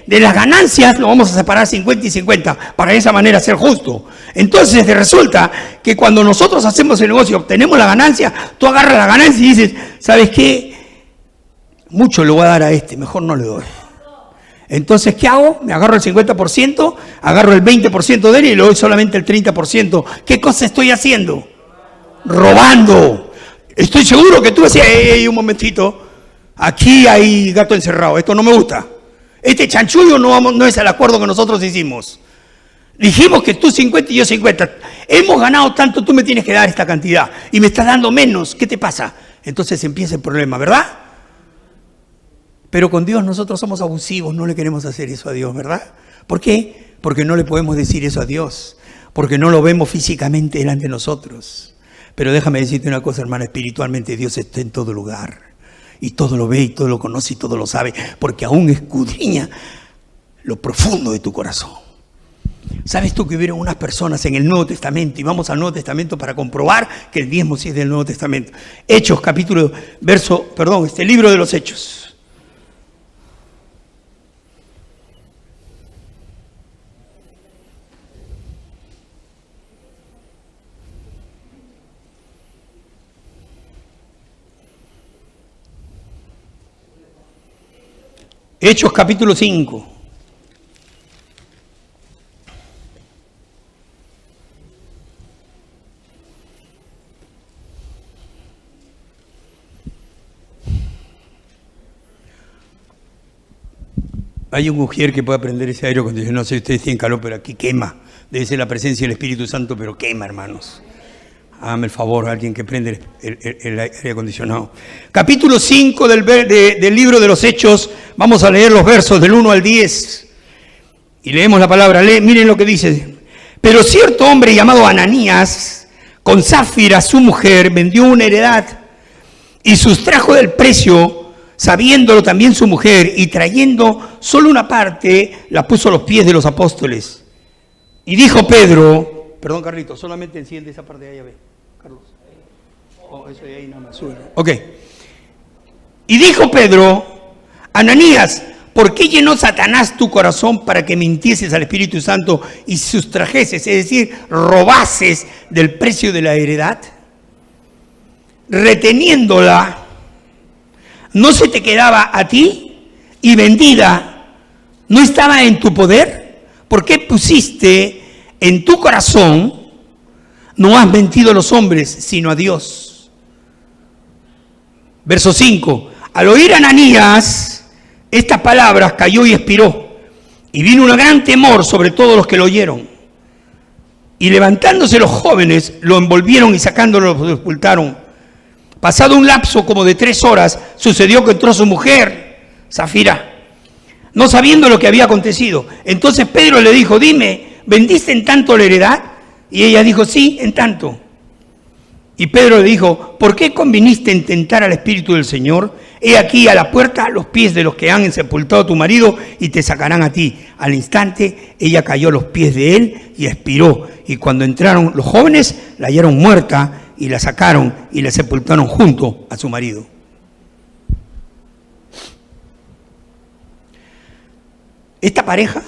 De las ganancias lo vamos a separar 50 y 50, para de esa manera ser justo. Entonces resulta que cuando nosotros hacemos el negocio y obtenemos la ganancia, tú agarras la ganancia y dices, ¿sabes qué? Mucho le voy a dar a este, mejor no le doy. Entonces, ¿qué hago? Me agarro el 50%, agarro el 20% de él y le doy solamente el 30%. ¿Qué cosa estoy haciendo? Robando. Estoy seguro que tú decías, un momentito, aquí hay gato encerrado, esto no me gusta. Este chanchullo no es el acuerdo que nosotros hicimos. Dijimos que tú 50 y yo 50. Hemos ganado tanto, tú me tienes que dar esta cantidad. Y me estás dando menos, ¿qué te pasa? Entonces empieza el problema, ¿verdad? Pero con Dios nosotros somos abusivos, no le queremos hacer eso a Dios, ¿verdad? ¿Por qué? Porque no le podemos decir eso a Dios. Porque no lo vemos físicamente delante de nosotros. Pero déjame decirte una cosa, hermana, espiritualmente Dios está en todo lugar. Y todo lo ve, y todo lo conoce, y todo lo sabe. Porque aún escudriña lo profundo de tu corazón. ¿Sabes tú que hubieron unas personas en el Nuevo Testamento? Y vamos al Nuevo Testamento para comprobar que el diezmo sí es del Nuevo Testamento. Hechos, libro de los Hechos. Hechos capítulo 5. Hay un mujer que puede prender ese aire acondicionado. No sé si ustedes tienen calor, pero aquí quema. Debe ser la presencia del Espíritu Santo, pero quema, hermanos. Hágame el favor, alguien que prende el aire acondicionado. Capítulo 5 del libro de los Hechos. Vamos a leer los versos del 1 al 10. Y leemos la palabra. Miren lo que dice. Pero cierto hombre llamado Ananías, con Zafira, su mujer, vendió una heredad y sustrajo del precio, sabiéndolo también su mujer, y trayendo solo una parte, la puso a los pies de los apóstoles. Y dijo Pedro, perdón Carlitos, solamente enciende esa parte de allá, ve, Carlos. Oh, eso de ahí nada más, sube. Ok. Y dijo Pedro, Ananías, ¿por qué llenó Satanás tu corazón para que mintieses al Espíritu Santo y sustrajeses, es decir, robases del precio de la heredad? Reteniéndola, ¿no se te quedaba a ti? Y vendida, ¿no estaba en tu poder? ¿Por qué pusiste en tu corazón? No has mentido a los hombres, sino a Dios. Verso 5. Al oír Ananías estas palabras, cayó y expiró. Y vino un gran temor sobre todos los que lo oyeron. Y levantándose los jóvenes, lo envolvieron y sacándolo lo sepultaron. Pasado un lapso como de 3 horas, sucedió que entró su mujer, Zafira, no sabiendo lo que había acontecido. Entonces Pedro le dijo, dime, ¿vendiste en tanto la heredad? Y ella dijo, sí, en tanto. Y Pedro le dijo, ¿por qué conviniste en tentar al Espíritu del Señor? He aquí a la puerta a los pies de los que han sepultado a tu marido y te sacarán a ti. Al instante ella cayó a los pies de él y expiró. Y cuando entraron los jóvenes, la hallaron muerta y la sacaron y la sepultaron junto a su marido. Esta pareja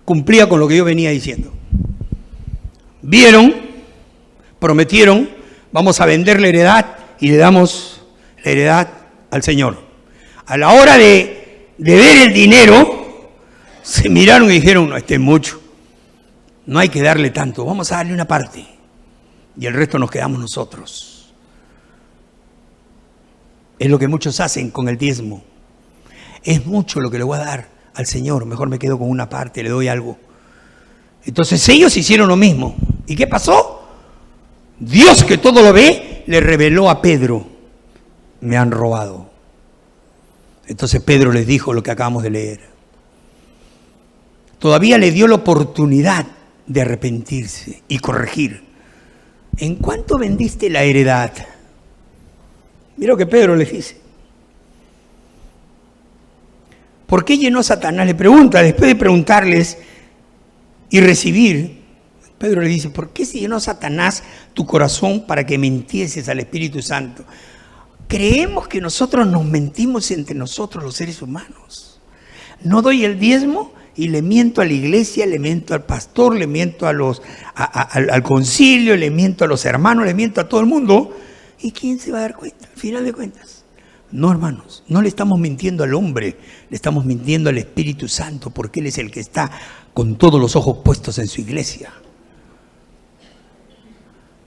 cumplía con lo que yo venía diciendo. Vieron, prometieron, vamos a vender la heredad y le damos la heredad al Señor. A la hora de ver el dinero, se miraron y dijeron, no, este es mucho, no hay que darle tanto, vamos a darle una parte. Y el resto nos quedamos nosotros. Es lo que muchos hacen con el diezmo. Es mucho lo que le voy a dar al Señor, mejor me quedo con una parte, le doy algo. Entonces ellos hicieron lo mismo. ¿Y qué pasó? Dios, que todo lo ve, le reveló a Pedro, me han robado. Entonces Pedro les dijo lo que acabamos de leer. Todavía le dio la oportunidad de arrepentirse y corregir. ¿En cuánto vendiste la heredad? Mira lo que Pedro les dice. ¿Por qué llenó Satanás? Le pregunta, después de preguntarles y recibir, Pedro le dice, ¿por qué se llenó Satanás tu corazón para que mintieses al Espíritu Santo? Creemos que nosotros nos mentimos entre nosotros los seres humanos. No doy el diezmo y le miento a la iglesia, le miento al pastor, le miento al concilio, le miento a los hermanos, le miento a todo el mundo. ¿Y quién se va a dar cuenta? Al final de cuentas. No, hermanos, no le estamos mintiendo al hombre, le estamos mintiendo al Espíritu Santo, porque Él es el que está con todos los ojos puestos en su iglesia.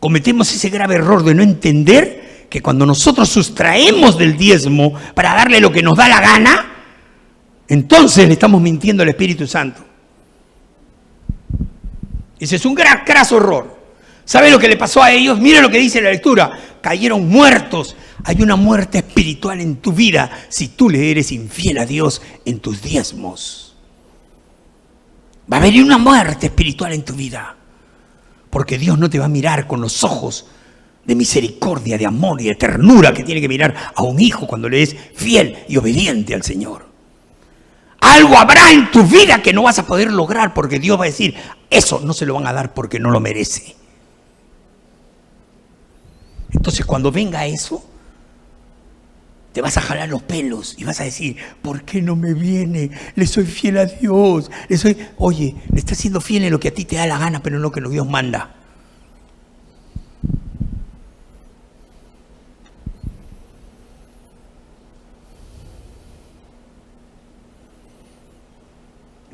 Cometemos ese grave error de no entender que cuando nosotros sustraemos del diezmo para darle lo que nos da la gana, entonces le estamos mintiendo al Espíritu Santo. Ese es un graso error. ¿Sabe lo que le pasó a ellos? Mire lo que dice la lectura. Cayeron muertos. Hay una muerte espiritual en tu vida si tú le eres infiel a Dios en tus diezmos. Va a haber una muerte espiritual en tu vida. Porque Dios no te va a mirar con los ojos de misericordia, de amor y de ternura que tiene que mirar a un hijo cuando le es fiel y obediente al Señor. Algo habrá en tu vida que no vas a poder lograr porque Dios va a decir, eso no se lo van a dar porque no lo merece. Entonces cuando venga eso, te vas a jalar los pelos y vas a decir, ¿por qué no me viene? Le soy fiel a Dios. Oye, le estás siendo fiel en lo que a ti te da la gana, pero no lo que Dios manda.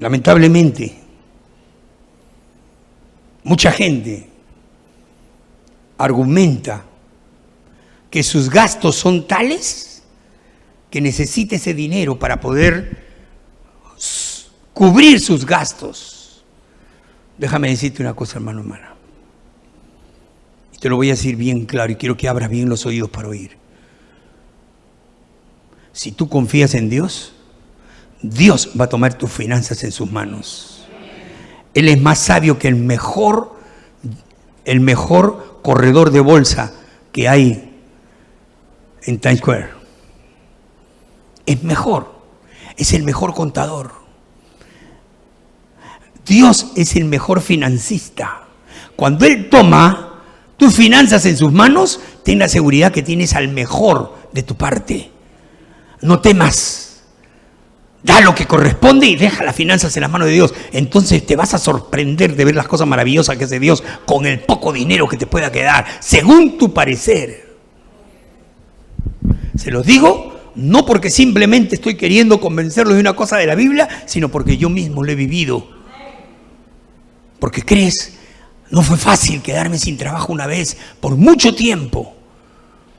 Lamentablemente, mucha gente argumenta que sus gastos son tales que necesita ese dinero para poder cubrir sus gastos. Déjame decirte una cosa, hermano, hermana. Y te lo voy a decir bien claro y quiero que abras bien los oídos para oír. Si tú confías en Dios, Dios va a tomar tus finanzas en sus manos. Él es más sabio que el mejor corredor de bolsa que hay en Times Square. Es mejor, es el mejor contador. Dios es el mejor financista. Cuando Él toma tus finanzas en sus manos, ten la seguridad que tienes al mejor de tu parte. No temas. Da lo que corresponde y deja las finanzas en las manos de Dios. Entonces te vas a sorprender de ver las cosas maravillosas que hace Dios con el poco dinero que te pueda quedar, según tu parecer. Se los digo no porque simplemente estoy queriendo convencerlos de una cosa de la Biblia, sino porque yo mismo lo he vivido. Porque crees, no fue fácil quedarme sin trabajo una vez por mucho tiempo,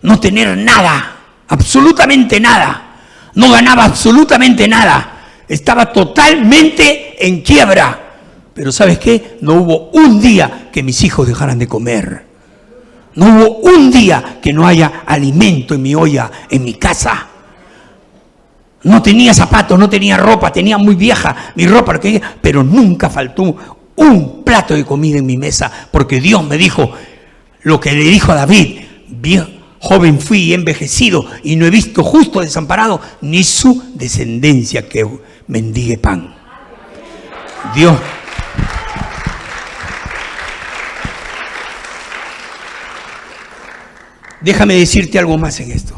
no tener nada, absolutamente nada. No ganaba absolutamente nada. Estaba totalmente en quiebra. Pero ¿sabes qué? No hubo un día que mis hijos dejaran de comer. No hubo un día que no haya alimento en mi olla, en mi casa. No tenía zapatos, no tenía ropa, tenía muy vieja mi ropa, pero nunca faltó un plato de comida en mi mesa, porque Dios me dijo lo que le dijo a David: bien, joven fui y envejecido, y no he visto justo desamparado, ni su descendencia que mendigue pan. Dios. Déjame decirte algo más en esto.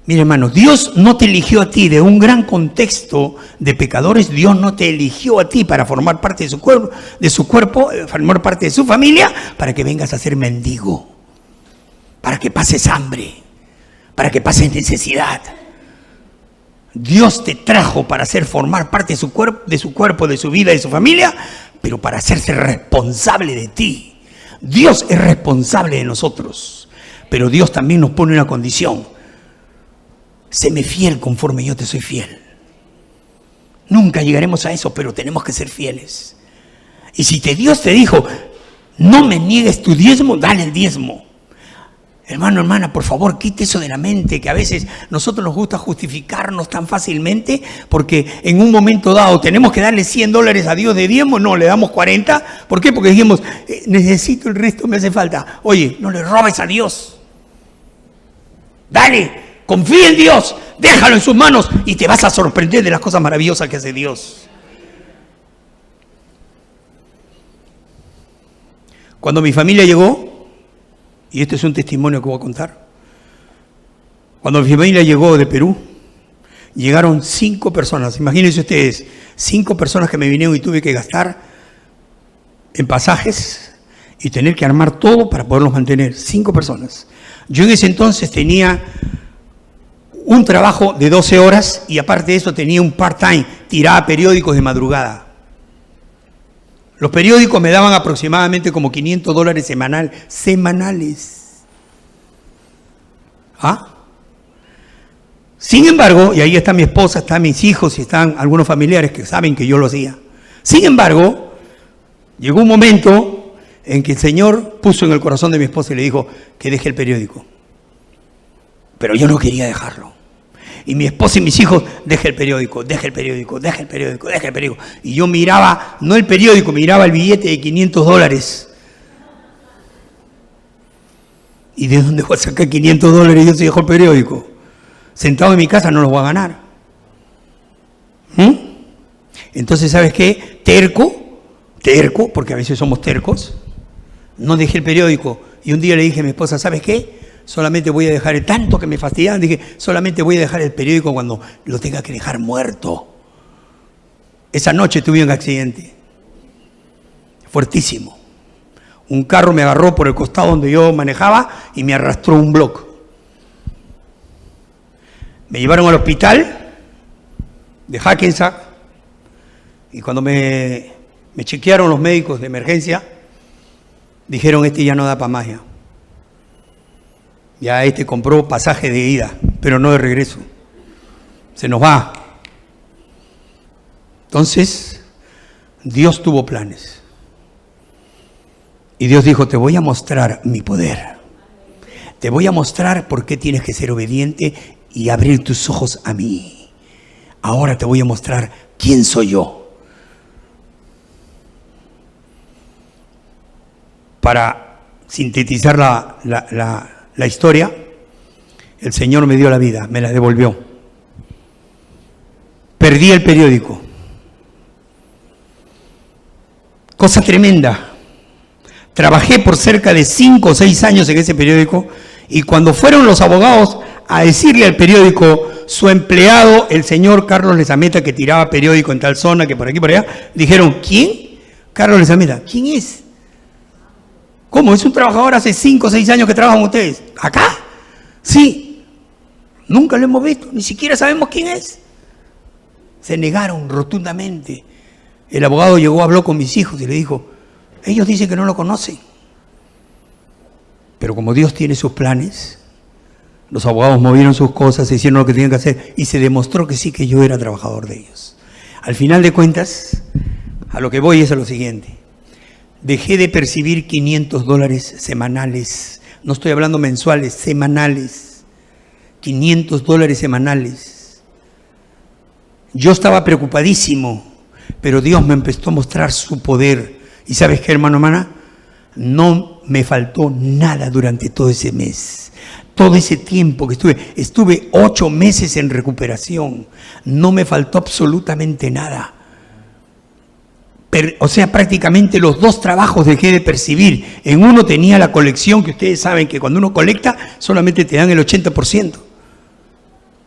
Mira, hermano, Dios no te eligió a ti de un gran contexto de pecadores. Dios no te eligió a ti para formar parte de su cuerpo, formar parte de su familia, para que vengas a ser mendigo, para que pases hambre, para que pases necesidad. Dios te trajo para formar parte de su cuerpo, de su vida, de su familia, pero para hacerse responsable de ti. Dios es responsable de nosotros, pero Dios también nos pone una condición: séme fiel conforme yo te soy fiel. Nunca llegaremos a eso, pero tenemos que ser fieles. Y si Dios te dijo, no me niegues tu diezmo, dale el diezmo. Hermano, hermana, por favor, quite eso de la mente, que a veces nosotros nos gusta justificarnos tan fácilmente porque en un momento dado tenemos que darle $100 a Dios de diezmo. No, le damos 40. ¿Por qué? Porque dijimos, necesito el resto, me hace falta. Oye, no le robes a Dios. Dale, confía en Dios, déjalo en sus manos y te vas a sorprender de las cosas maravillosas que hace Dios. Cuando mi familia llegó, y este es un testimonio que voy a contar. Cuando mi familia llegó de Perú, llegaron 5 personas. Imagínense ustedes, 5 personas que me vinieron y tuve que gastar en pasajes y tener que armar todo para poderlos mantener. 5 personas. Yo en ese entonces tenía un trabajo de 12 horas y aparte de eso tenía un part-time, tiraba periódicos de madrugada. Los periódicos me daban aproximadamente como $500 semanales. ¿Ah? Sin embargo, y ahí está mi esposa, están mis hijos y están algunos familiares que saben que yo lo hacía. Sin embargo, llegó un momento en que el Señor puso en el corazón de mi esposa y le dijo que deje el periódico. Pero yo no quería dejarlo. Y mi esposa y mis hijos, deja el periódico, deja el periódico, deja el periódico, deja el periódico. Y yo miraba, no el periódico, miraba el billete de $500. ¿Y de dónde voy a sacar $500 y yo si dejo el periódico? Sentado en mi casa no lo voy a ganar. Entonces, ¿sabes qué? Terco, porque a veces somos tercos, no dejé el periódico. Y un día le dije a mi esposa, ¿sabes qué? Solamente voy a dejar, tanto que me fastidiaban, dije, solamente voy a dejar el periódico cuando lo tenga que dejar muerto. Esa noche tuve un accidente fuertísimo. Un carro me agarró por el costado donde yo manejaba y me arrastró un bloque. Me llevaron al hospital de Hackensack Y cuando me chequearon los médicos de emergencia, dijeron, este ya no da para más ya. Ya este compró pasaje de ida, pero no de regreso. Se nos va. Entonces, Dios tuvo planes. Y Dios dijo, te voy a mostrar mi poder. Te voy a mostrar por qué tienes que ser obediente y abrir tus ojos a mí. Ahora te voy a mostrar quién soy yo. Para sintetizar la historia, el Señor me dio la vida, me la devolvió. Perdí el periódico. Cosa tremenda. Trabajé por cerca de 5 o 6 años en ese periódico y cuando fueron los abogados a decirle al periódico, su empleado, el señor Carlos Lezameta, que tiraba periódico en tal zona, que por aquí por allá, dijeron, ¿quién? Carlos Lezameta. ¿Quién es? ¿Cómo? ¿Es un trabajador hace 5 o 6 años que trabajan ustedes? ¿Acá? Sí. Nunca lo hemos visto, ni siquiera sabemos quién es. Se negaron rotundamente. El abogado llegó, habló con mis hijos y le dijo, ellos dicen que no lo conocen. Pero como Dios tiene sus planes, los abogados movieron sus cosas, hicieron lo que tenían que hacer y se demostró que sí, que yo era trabajador de ellos. Al final de cuentas, a lo que voy es a lo siguiente. Dejé de percibir $500 semanales. No estoy hablando mensuales, semanales. $500 semanales. Yo estaba preocupadísimo, pero Dios me empezó a mostrar su poder. ¿Y sabes qué, hermano, hermana? No me faltó nada durante todo ese mes. Todo ese tiempo que estuve 8 meses en recuperación. No me faltó absolutamente nada. O sea, prácticamente los 2 trabajos dejé de percibir. En uno tenía la colección, que ustedes saben que cuando uno colecta solamente te dan el 80%.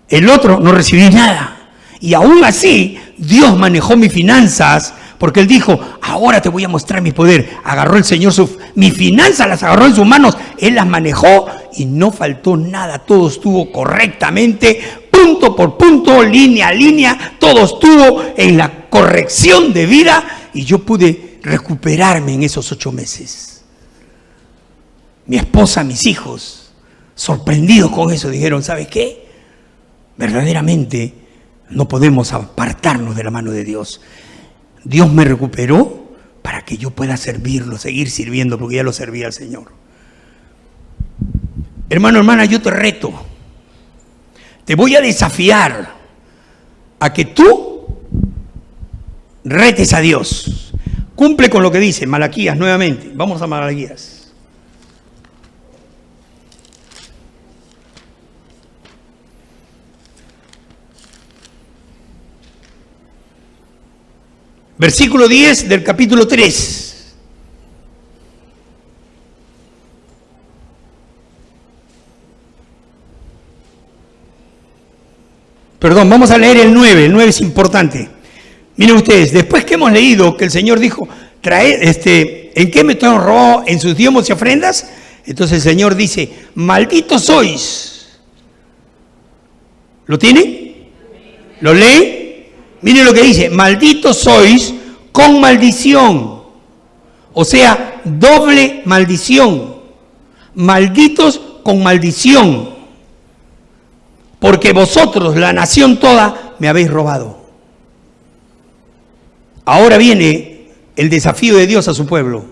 El otro no recibí nada. Y aún así, Dios manejó mis finanzas, porque Él dijo, ahora te voy a mostrar mi poder. Agarró el Señor, mis finanzas las agarró en sus manos, Él las manejó y no faltó nada. Todo estuvo correctamente, punto por punto, línea a línea, todo estuvo en la corrección de vida. Y yo pude recuperarme en esos 8 meses. Mi esposa, mis hijos, sorprendidos con eso, dijeron, ¿sabes qué? Verdaderamente no podemos apartarnos de la mano de Dios. Dios me recuperó para que yo pueda servirlo, seguir sirviendo, porque ya lo servía al Señor. Hermano, hermana, yo te reto. Te voy a desafiar a que tú retes a Dios. Cumple con lo que dice Malaquías nuevamente. Vamos a Malaquías. Versículo 10 del capítulo 3. Perdón, vamos a leer el 9. El 9 es importante. Miren ustedes, después que hemos leído que el Señor dijo, ¿en qué me honró? ¿En sus diezmos y ofrendas? Entonces el Señor dice, malditos sois. ¿Lo tienen? ¿Lo leen? Miren lo que dice, malditos sois con maldición. O sea, doble maldición. Malditos con maldición. Porque vosotros, la nación toda, me habéis robado. Ahora viene el desafío de Dios a su pueblo.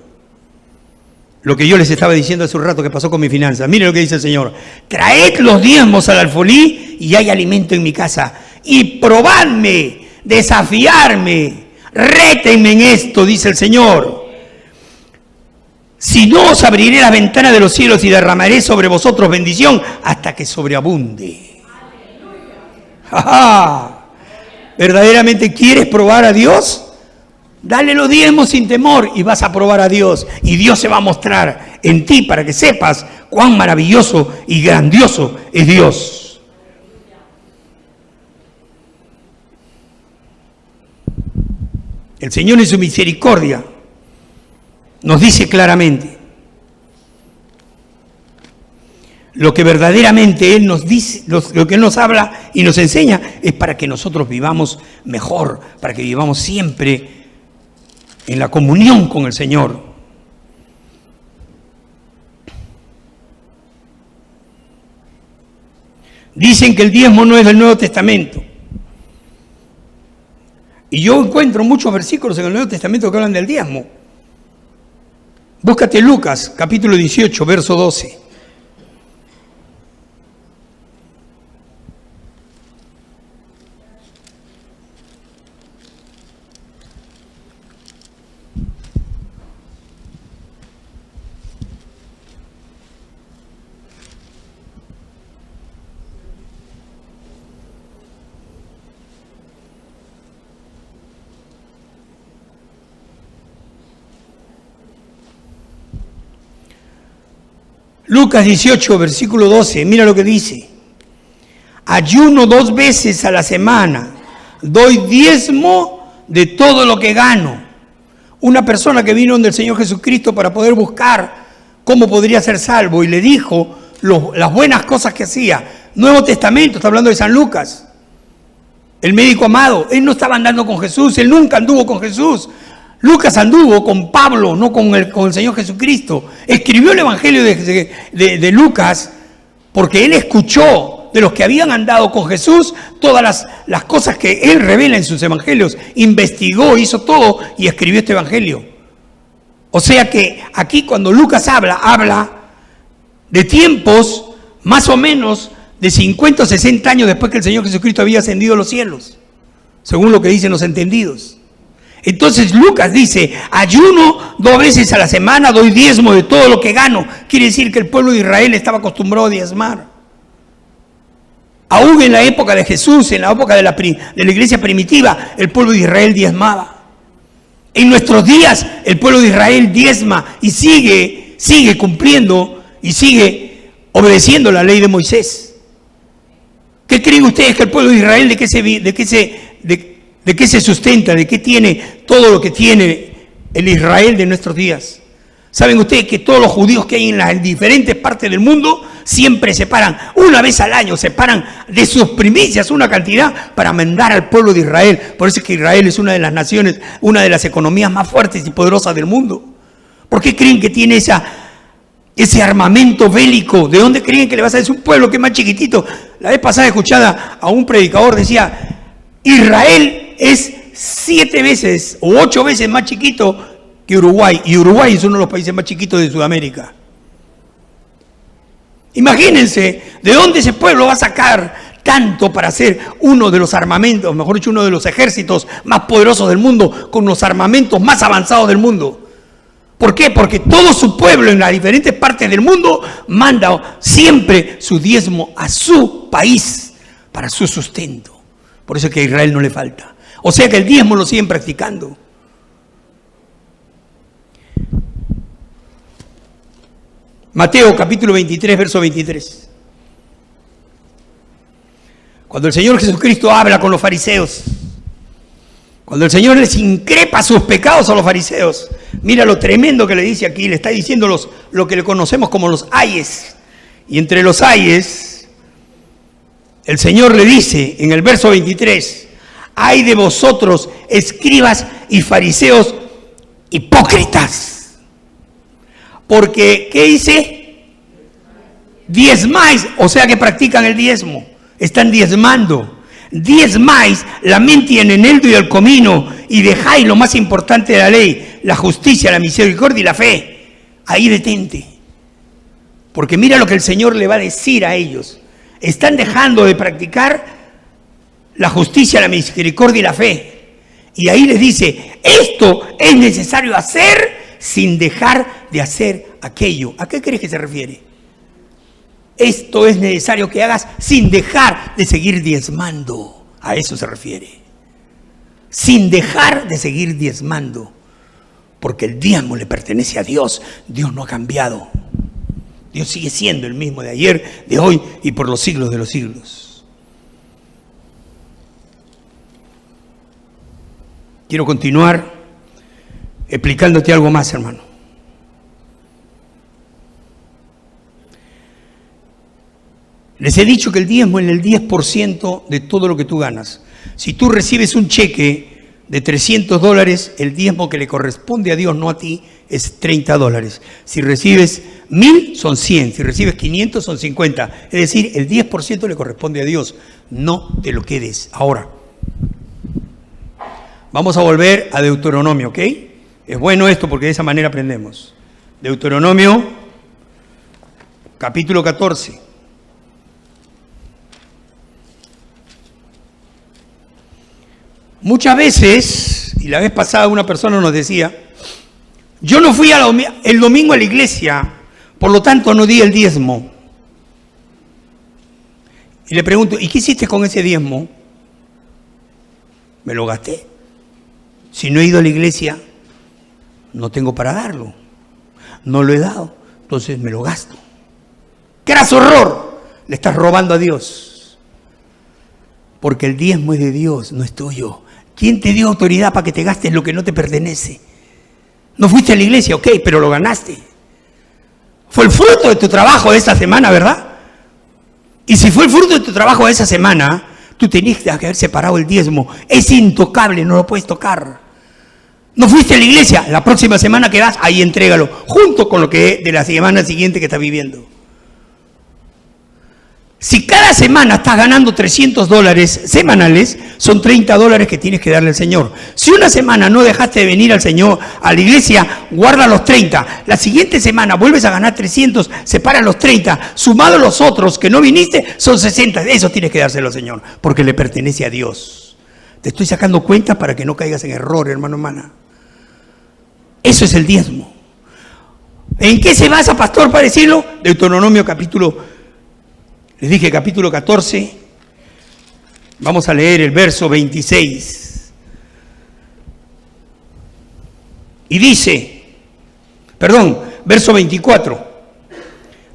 Lo que yo les estaba diciendo hace un rato que pasó con mi finanza. Miren lo que dice el Señor. Traed los diezmos al alfolí y hay alimento en mi casa. Y probadme, desafiarme, rétenme en esto, dice el Señor. Si no, os abriré las ventanas de los cielos y derramaré sobre vosotros bendición hasta que sobreabunde. ¡Ja, ja! ¿Verdaderamente quieres probar a Dios? Dale los diezmos sin temor y vas a probar a Dios. Y Dios se va a mostrar en ti para que sepas cuán maravilloso y grandioso es Dios. El Señor en su misericordia nos dice claramente. lo que verdaderamente Él nos dice, lo que Él nos habla y nos enseña es para que nosotros vivamos mejor, para que vivamos siempre en la comunión con el Señor. Dicen que el diezmo no es del Nuevo Testamento. Y yo encuentro muchos versículos en el Nuevo Testamento que hablan del diezmo. Búscate Lucas, capítulo 18, verso 12. Lucas 18, versículo 12, mira lo que dice. Ayuno 2 veces a la semana, doy diezmo de todo lo que gano. Una persona que vino donde el Señor Jesucristo para poder buscar cómo podría ser salvo y le dijo las buenas cosas que hacía. Nuevo Testamento, está hablando de San Lucas. El médico amado, él no estaba andando con Jesús, él nunca anduvo con Jesús. Lucas anduvo con Pablo, no con el Señor Jesucristo. Escribió el Evangelio de Lucas porque él escuchó de los que habían andado con Jesús todas las cosas que él revela en sus evangelios. Investigó, hizo todo y escribió este Evangelio. O sea que aquí cuando Lucas habla de tiempos más o menos de 50 o 60 años después que el Señor Jesucristo había ascendido a los cielos, según lo que dicen los entendidos. Entonces Lucas dice, ayuno 2 veces a la semana, doy diezmo de todo lo que gano. Quiere decir que el pueblo de Israel estaba acostumbrado a diezmar. Aún en la época de Jesús, en la época de la iglesia primitiva, el pueblo de Israel diezmaba. En nuestros días el pueblo de Israel diezma y sigue cumpliendo y sigue obedeciendo la ley de Moisés. ¿Qué creen ustedes que el pueblo de Israel de qué se sustenta, de qué tiene todo lo que tiene el Israel de nuestros días? ¿Saben ustedes que todos los judíos que hay en las diferentes partes del mundo siempre separan, una vez al año, separan de sus primicias una cantidad para mandar al pueblo de Israel? Por eso es que Israel es una de las naciones, una de las economías más fuertes y poderosas del mundo. ¿Por qué creen que tiene ese armamento bélico? ¿De dónde creen que le vas a decir un pueblo que es más chiquitito? La vez pasada escuchada a un predicador decía, Israel es 7 veces o 8 veces más chiquito que Uruguay, y Uruguay es uno de los países más chiquitos de Sudamérica. Imagínense de dónde ese pueblo va a sacar tanto para ser uno de los armamentos, mejor dicho, uno de los ejércitos más poderosos del mundo, con los armamentos más avanzados del mundo. ¿Por qué? Porque todo su pueblo en las diferentes partes del mundo manda siempre su diezmo a su país para su sustento. Por eso es que a Israel no le falta. O sea que el diezmo lo siguen practicando. Mateo capítulo 23, verso 23. Cuando el Señor Jesucristo habla con los fariseos, cuando el Señor les increpa sus pecados a los fariseos, mira lo tremendo que le dice aquí, le está diciendo lo que le conocemos como los ayes. Y entre los ayes, el Señor le dice en el verso 23, ay de vosotros, escribas y fariseos hipócritas. Porque, ¿qué dice? Diezmáis, o sea que practican el diezmo, están diezmando. Diezmáis la mente y el eneldo y el comino, y dejáis lo más importante de la ley, la justicia, la misericordia y la fe. Ahí detente. Porque mira lo que el Señor le va a decir a ellos. Están dejando de practicar la justicia, la misericordia y la fe. Y ahí les dice, esto es necesario hacer sin dejar de hacer aquello. ¿A qué crees que se refiere? Esto es necesario que hagas sin dejar de seguir diezmando. A eso se refiere. Sin dejar de seguir diezmando. Porque el diezmo le pertenece a Dios. Dios no ha cambiado. Dios sigue siendo el mismo de ayer, de hoy y por los siglos de los siglos. Quiero continuar explicándote algo más, hermano. Les he dicho que el diezmo es el 10% de todo lo que tú ganas. Si tú recibes un cheque de $300, el diezmo que le corresponde a Dios, no a ti, es $30. Si recibes 1,000, son 100. Si recibes 500, son 50. Es decir, el 10% le corresponde a Dios. No te lo quedes. Ahora, vamos a volver a Deuteronomio, ¿ok? Es bueno esto porque de esa manera aprendemos. Deuteronomio, capítulo 14. Muchas veces, y la vez pasada una persona nos decía, yo no fui el domingo a la iglesia, por lo tanto no di el diezmo. Y le pregunto, ¿y qué hiciste con ese diezmo? Me lo gasté. Si no he ido a la iglesia, no tengo para darlo. No lo he dado, entonces me lo gasto. ¡Graso horror! Le estás robando a Dios. Porque el diezmo es de Dios, no es tuyo. ¿Quién te dio autoridad para que te gastes lo que no te pertenece? No fuiste a la iglesia, ok, pero lo ganaste. Fue el fruto de tu trabajo de esa semana, ¿verdad? Y si fue el fruto de tu trabajo de esa semana, tú tenías que haber separado el diezmo. Es intocable, no lo puedes tocar. No fuiste a la iglesia, la próxima semana que vas, ahí entrégalo, junto con lo que de la semana siguiente que estás viviendo. Si cada semana estás ganando $300 semanales, son $30 que tienes que darle al Señor. Si una semana no dejaste de venir al Señor, a la iglesia, guarda los 30. La siguiente semana vuelves a ganar 300, separa los 30. Sumado los otros que no viniste, son 60. Eso tienes que dárselo al Señor, porque le pertenece a Dios. Te estoy sacando cuentas para que no caigas en error, hermano, hermana. Eso es el diezmo. ¿En qué se basa, pastor, para decirlo? Deuteronomio capítulo... Les dije capítulo 14, vamos a leer el verso 26. Y dice, verso 24,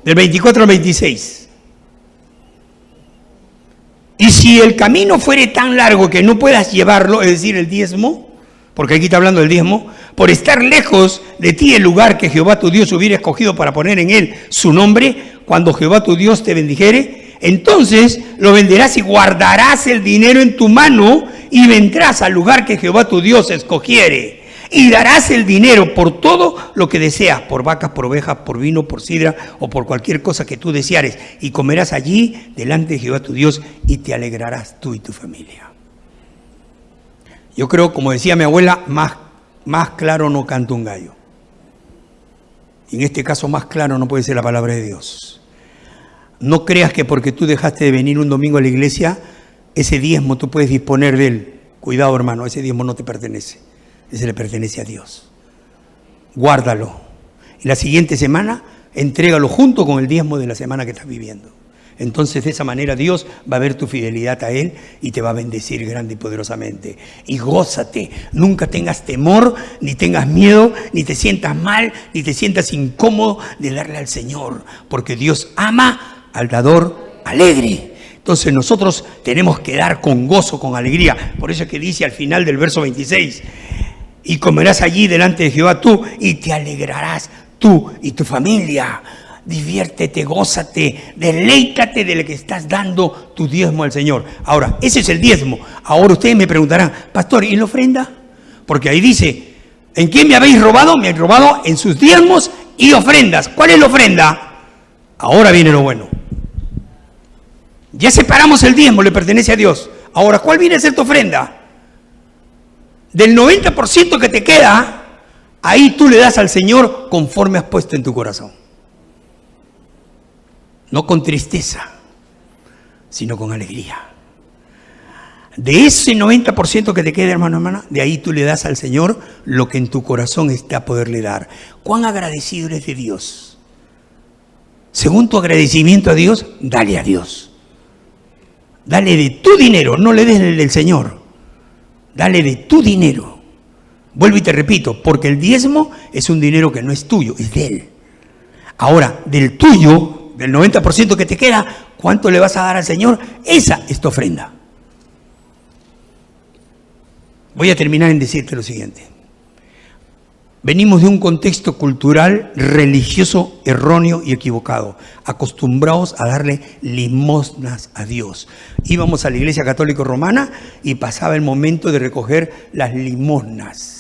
del 24 al 26. Y si el camino fuere tan largo que no puedas llevarlo, es decir, el diezmo, porque aquí está hablando del diezmo, por estar lejos de ti el lugar que Jehová tu Dios hubiera escogido para poner en él su nombre, cuando Jehová tu Dios te bendijere, entonces lo venderás y guardarás el dinero en tu mano y vendrás al lugar que Jehová tu Dios escogiere. Y darás el dinero por todo lo que deseas, por vacas, por ovejas, por vino, por sidra o por cualquier cosa que tú deseares. Y comerás allí delante de Jehová tu Dios y te alegrarás tú y tu familia. Yo creo, como decía mi abuela, más claro no canta un gallo. Y en este caso más claro no puede ser la palabra de Dios. No creas que porque tú dejaste de venir un domingo a la iglesia, ese diezmo tú puedes disponer de él. Cuidado, hermano, ese diezmo no te pertenece. Ese le pertenece a Dios. Guárdalo. Y la siguiente semana, entrégalo junto con el diezmo de la semana que estás viviendo. Entonces de esa manera Dios va a ver tu fidelidad a Él y te va a bendecir grande y poderosamente. Y gózate, nunca tengas temor, ni tengas miedo, ni te sientas mal, ni te sientas incómodo de darle al Señor, porque Dios ama al dador alegre. Entonces nosotros tenemos que dar con gozo, con alegría. Por eso es que dice al final del verso 26, y comerás allí delante de Jehová tú, y te alegrarás tú y tu familia. Diviértete, gózate, deleítate de lo que estás dando tu diezmo al Señor. Ahora, ese es el diezmo. Ahora ustedes me preguntarán, pastor, ¿y la ofrenda? Porque ahí dice, ¿en quién me habéis robado? Me habéis robado en sus diezmos y ofrendas. ¿Cuál es la ofrenda? Ahora viene lo bueno. Ya separamos el diezmo, le pertenece a Dios. Ahora, ¿cuál viene a ser tu ofrenda? Del 90% que te queda, ahí tú le das al Señor conforme has puesto en tu corazón. No con tristeza, sino con alegría. De ese 90% que te queda, hermano, hermana, de ahí tú le das al Señor lo que en tu corazón está a poderle dar. ¿Cuán agradecido eres de Dios? Según tu agradecimiento a Dios, dale a Dios. Dale de tu dinero, no le des del Señor. Dale de tu dinero. Vuelvo y te repito, porque el diezmo es un dinero que no es tuyo, es de Él. Ahora, del tuyo, del 90% que te queda, ¿cuánto le vas a dar al Señor? Esa es tu ofrenda. Voy a terminar en decirte lo siguiente. Venimos de un contexto cultural, religioso, erróneo y equivocado, acostumbrados a darle limosnas a Dios. Íbamos a la iglesia católica romana y pasaba el momento de recoger las limosnas.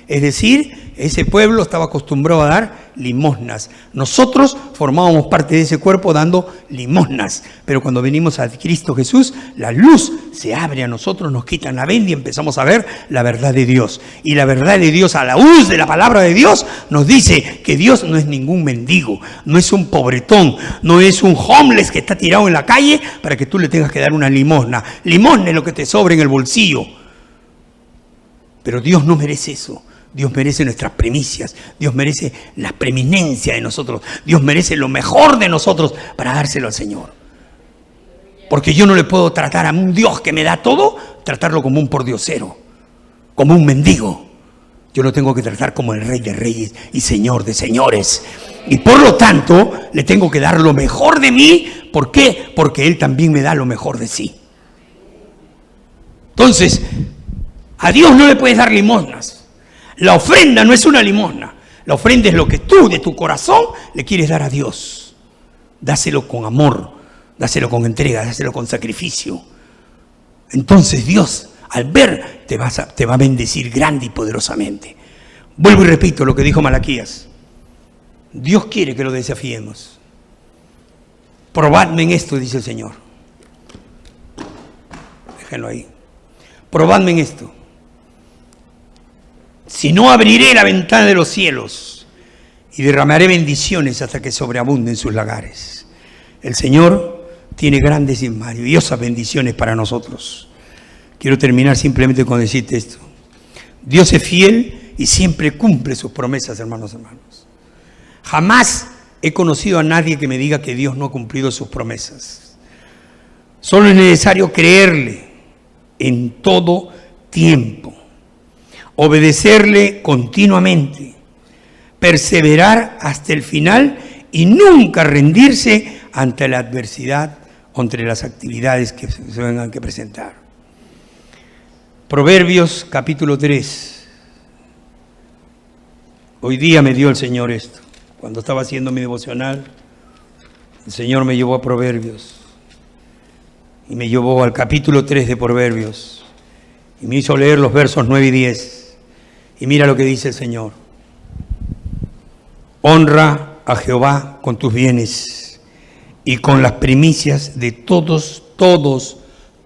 Es decir, ese pueblo estaba acostumbrado a dar limosnas. Nosotros formábamos parte de ese cuerpo dando limosnas. Pero cuando venimos a Cristo Jesús, la luz se abre a nosotros, nos quitan la venda y empezamos a ver la verdad de Dios. Y la verdad de Dios, a la luz de la palabra de Dios, nos dice que Dios no es ningún mendigo, no es un pobretón, no es un homeless que está tirado en la calle para que tú le tengas que dar una limosna. Limosna es lo que te sobra en el bolsillo. Pero Dios no merece eso. Dios merece nuestras primicias, Dios merece la preeminencia de nosotros, Dios merece lo mejor de nosotros para dárselo al Señor. Porque yo no le puedo tratar a un Dios que me da todo, tratarlo como un pordiosero, como un mendigo. Yo lo tengo que tratar como el Rey de Reyes y Señor de Señores. Y por lo tanto, le tengo que dar lo mejor de mí. ¿Por qué? Porque Él también me da lo mejor de sí. Entonces, a Dios no le puedes dar limosnas. La ofrenda no es una limosna. La ofrenda es lo que tú de tu corazón le quieres dar a Dios. Dáselo con amor, dáselo con entrega, dáselo con sacrificio. Entonces Dios, al ver, te va a bendecir grande y poderosamente. Vuelvo y repito lo que dijo Malaquías. Dios quiere que lo desafiemos. Probadme en esto, dice el Señor. Déjenlo ahí. Probadme en esto. Si no, abriré la ventana de los cielos y derramaré bendiciones hasta que sobreabunden sus lagares. El Señor tiene grandes y maravillosas bendiciones para nosotros. Quiero terminar simplemente con decirte esto. Dios es fiel y siempre cumple sus promesas, hermanos. Jamás he conocido a nadie que me diga que Dios no ha cumplido sus promesas. Solo es necesario creerle en todo tiempo. Obedecerle continuamente, perseverar hasta el final y nunca rendirse ante la adversidad o entre las actividades que se vengan que presentar. Proverbios capítulo 3. Hoy día me dio el Señor esto. Cuando estaba haciendo mi devocional, el Señor me llevó a Proverbios y me llevó al capítulo 3 de Proverbios y me hizo leer los versos 9 y 10. Y mira lo que dice el Señor. Honra a Jehová con tus bienes y con las primicias de todos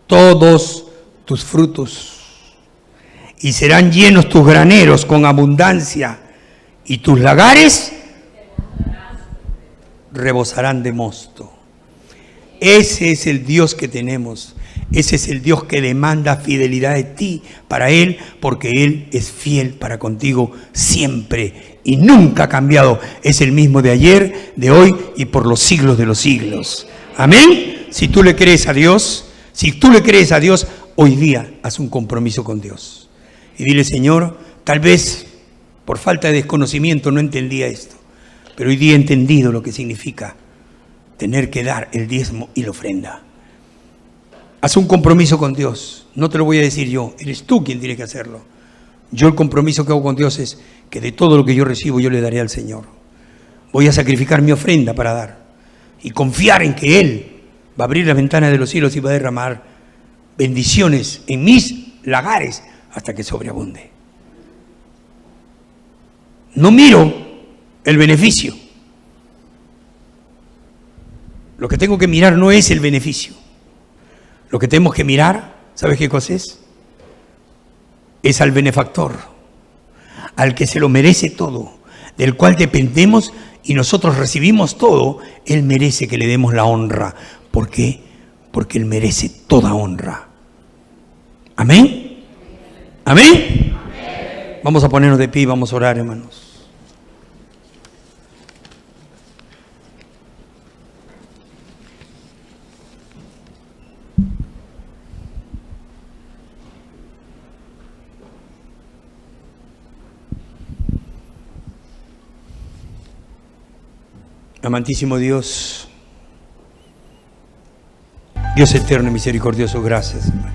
tus frutos. Y serán llenos tus graneros con abundancia y tus lagares rebosarán de mosto. Ese es el Dios que tenemos. Ese es el Dios que demanda fidelidad de ti para Él, porque Él es fiel para contigo siempre y nunca ha cambiado. Es el mismo de ayer, de hoy y por los siglos de los siglos. Amén. Si tú le crees a Dios, hoy día haz un compromiso con Dios. Y dile, Señor, tal vez por falta de desconocimiento no entendía esto, pero hoy día he entendido lo que significa tener que dar el diezmo y la ofrenda. Haz un compromiso con Dios. No te lo voy a decir yo, eres tú quien tiene que hacerlo. Yo el compromiso que hago con Dios es que de todo lo que yo recibo yo le daré al Señor. Voy a sacrificar mi ofrenda para dar y confiar en que Él va a abrir la ventana de los cielos y va a derramar bendiciones en mis lagares hasta que sobreabunde. No miro el beneficio. Lo que tengo que mirar no es el beneficio. Lo que tenemos que mirar, ¿sabes qué cosa es? Es al benefactor, al que se lo merece todo, del cual dependemos y nosotros recibimos todo. Él merece que le demos la honra. ¿Por qué? Porque Él merece toda honra. ¿Amén? ¿Amén? Amén. Vamos a ponernos de pie y vamos a orar, hermanos. Amantísimo Dios, Dios eterno y misericordioso, gracias, hermano.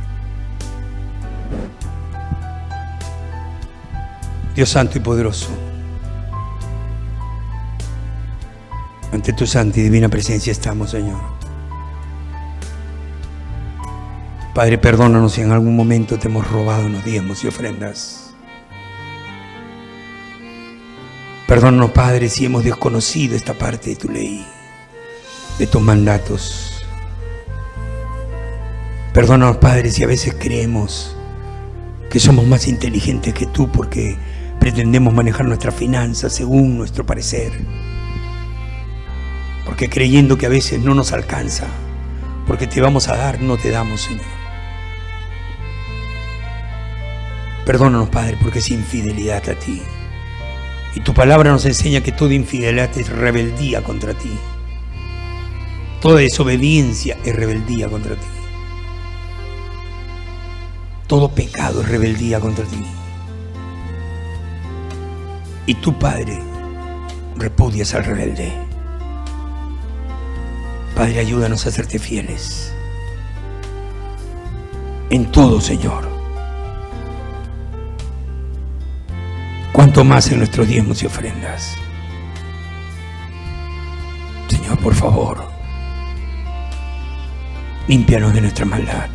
Dios santo y poderoso, Ante tu santa y divina presencia estamos, Señor. Padre, perdónanos si en algún momento te hemos robado los diezmos y ofrendas. Perdónanos, Padre, si hemos desconocido esta parte de tu ley, de tus mandatos. Perdónanos, Padre, si a veces creemos que somos más inteligentes que tú porque pretendemos manejar nuestras finanzas según nuestro parecer. Porque creyendo que a veces no nos alcanza, porque te vamos a dar, no te damos, Señor. Perdónanos, Padre, porque es infidelidad a ti. Y tu palabra nos enseña que toda infidelidad es rebeldía contra ti. Toda desobediencia es rebeldía contra ti. Todo pecado es rebeldía contra ti. Y tú, Padre, repudias al rebelde. Padre, ayúdanos a serte fieles en todo, Señor. Cuanto más en nuestros diezmos y ofrendas. Señor, por favor, límpianos de nuestra maldad.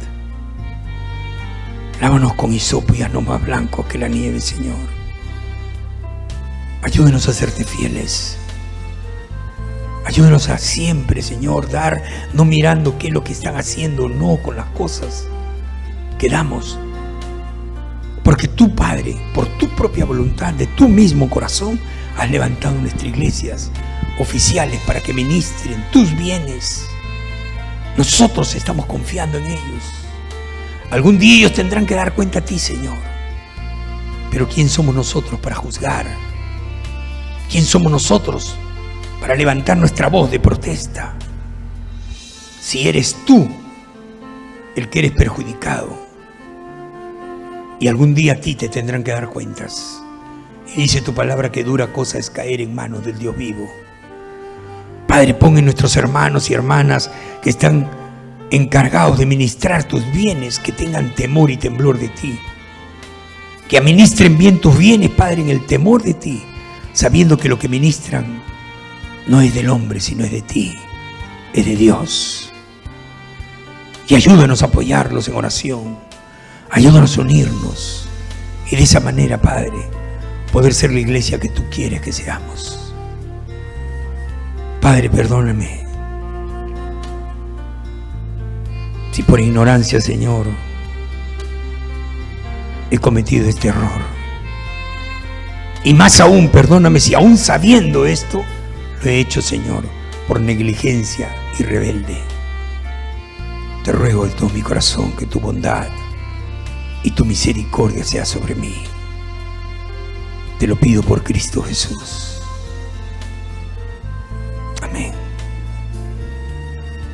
Lávanos con hisopo y haznos más blancos que la nieve, Señor. Ayúdanos a serte fieles. Ayúdanos a siempre, Señor, dar, no mirando qué es lo que están haciendo, no con las cosas que damos. Porque tú, Padre, por tu propia voluntad, de tu mismo corazón, has levantado nuestras iglesias oficiales para que ministren tus bienes. Nosotros estamos confiando en ellos. Algún día ellos tendrán que dar cuenta a ti, Señor. Pero ¿quién somos nosotros para juzgar? ¿Quién somos nosotros para levantar nuestra voz de protesta? Si eres tú el que eres perjudicado, y algún día a ti te tendrán que dar cuentas. Y dice tu palabra que dura cosa es caer en manos del Dios vivo. Padre, pon en nuestros hermanos y hermanas que están encargados de ministrar tus bienes, que tengan temor y temblor de ti, que administren bien tus bienes, Padre, en el temor de ti, sabiendo que lo que ministran no es del hombre, sino es de ti, es de Dios. Y ayúdanos a apoyarlos en oración, ayúdanos a unirnos y de esa manera, Padre, poder ser la iglesia que tú quieres que seamos. Padre, perdóname si por ignorancia, Señor, he cometido este error. Y más aún, perdóname si aún sabiendo esto, lo he hecho, Señor, por negligencia y rebelde. Te ruego de todo mi corazón que tu bondad y tu misericordia sea sobre mí. Te lo pido por Cristo Jesús. Amén.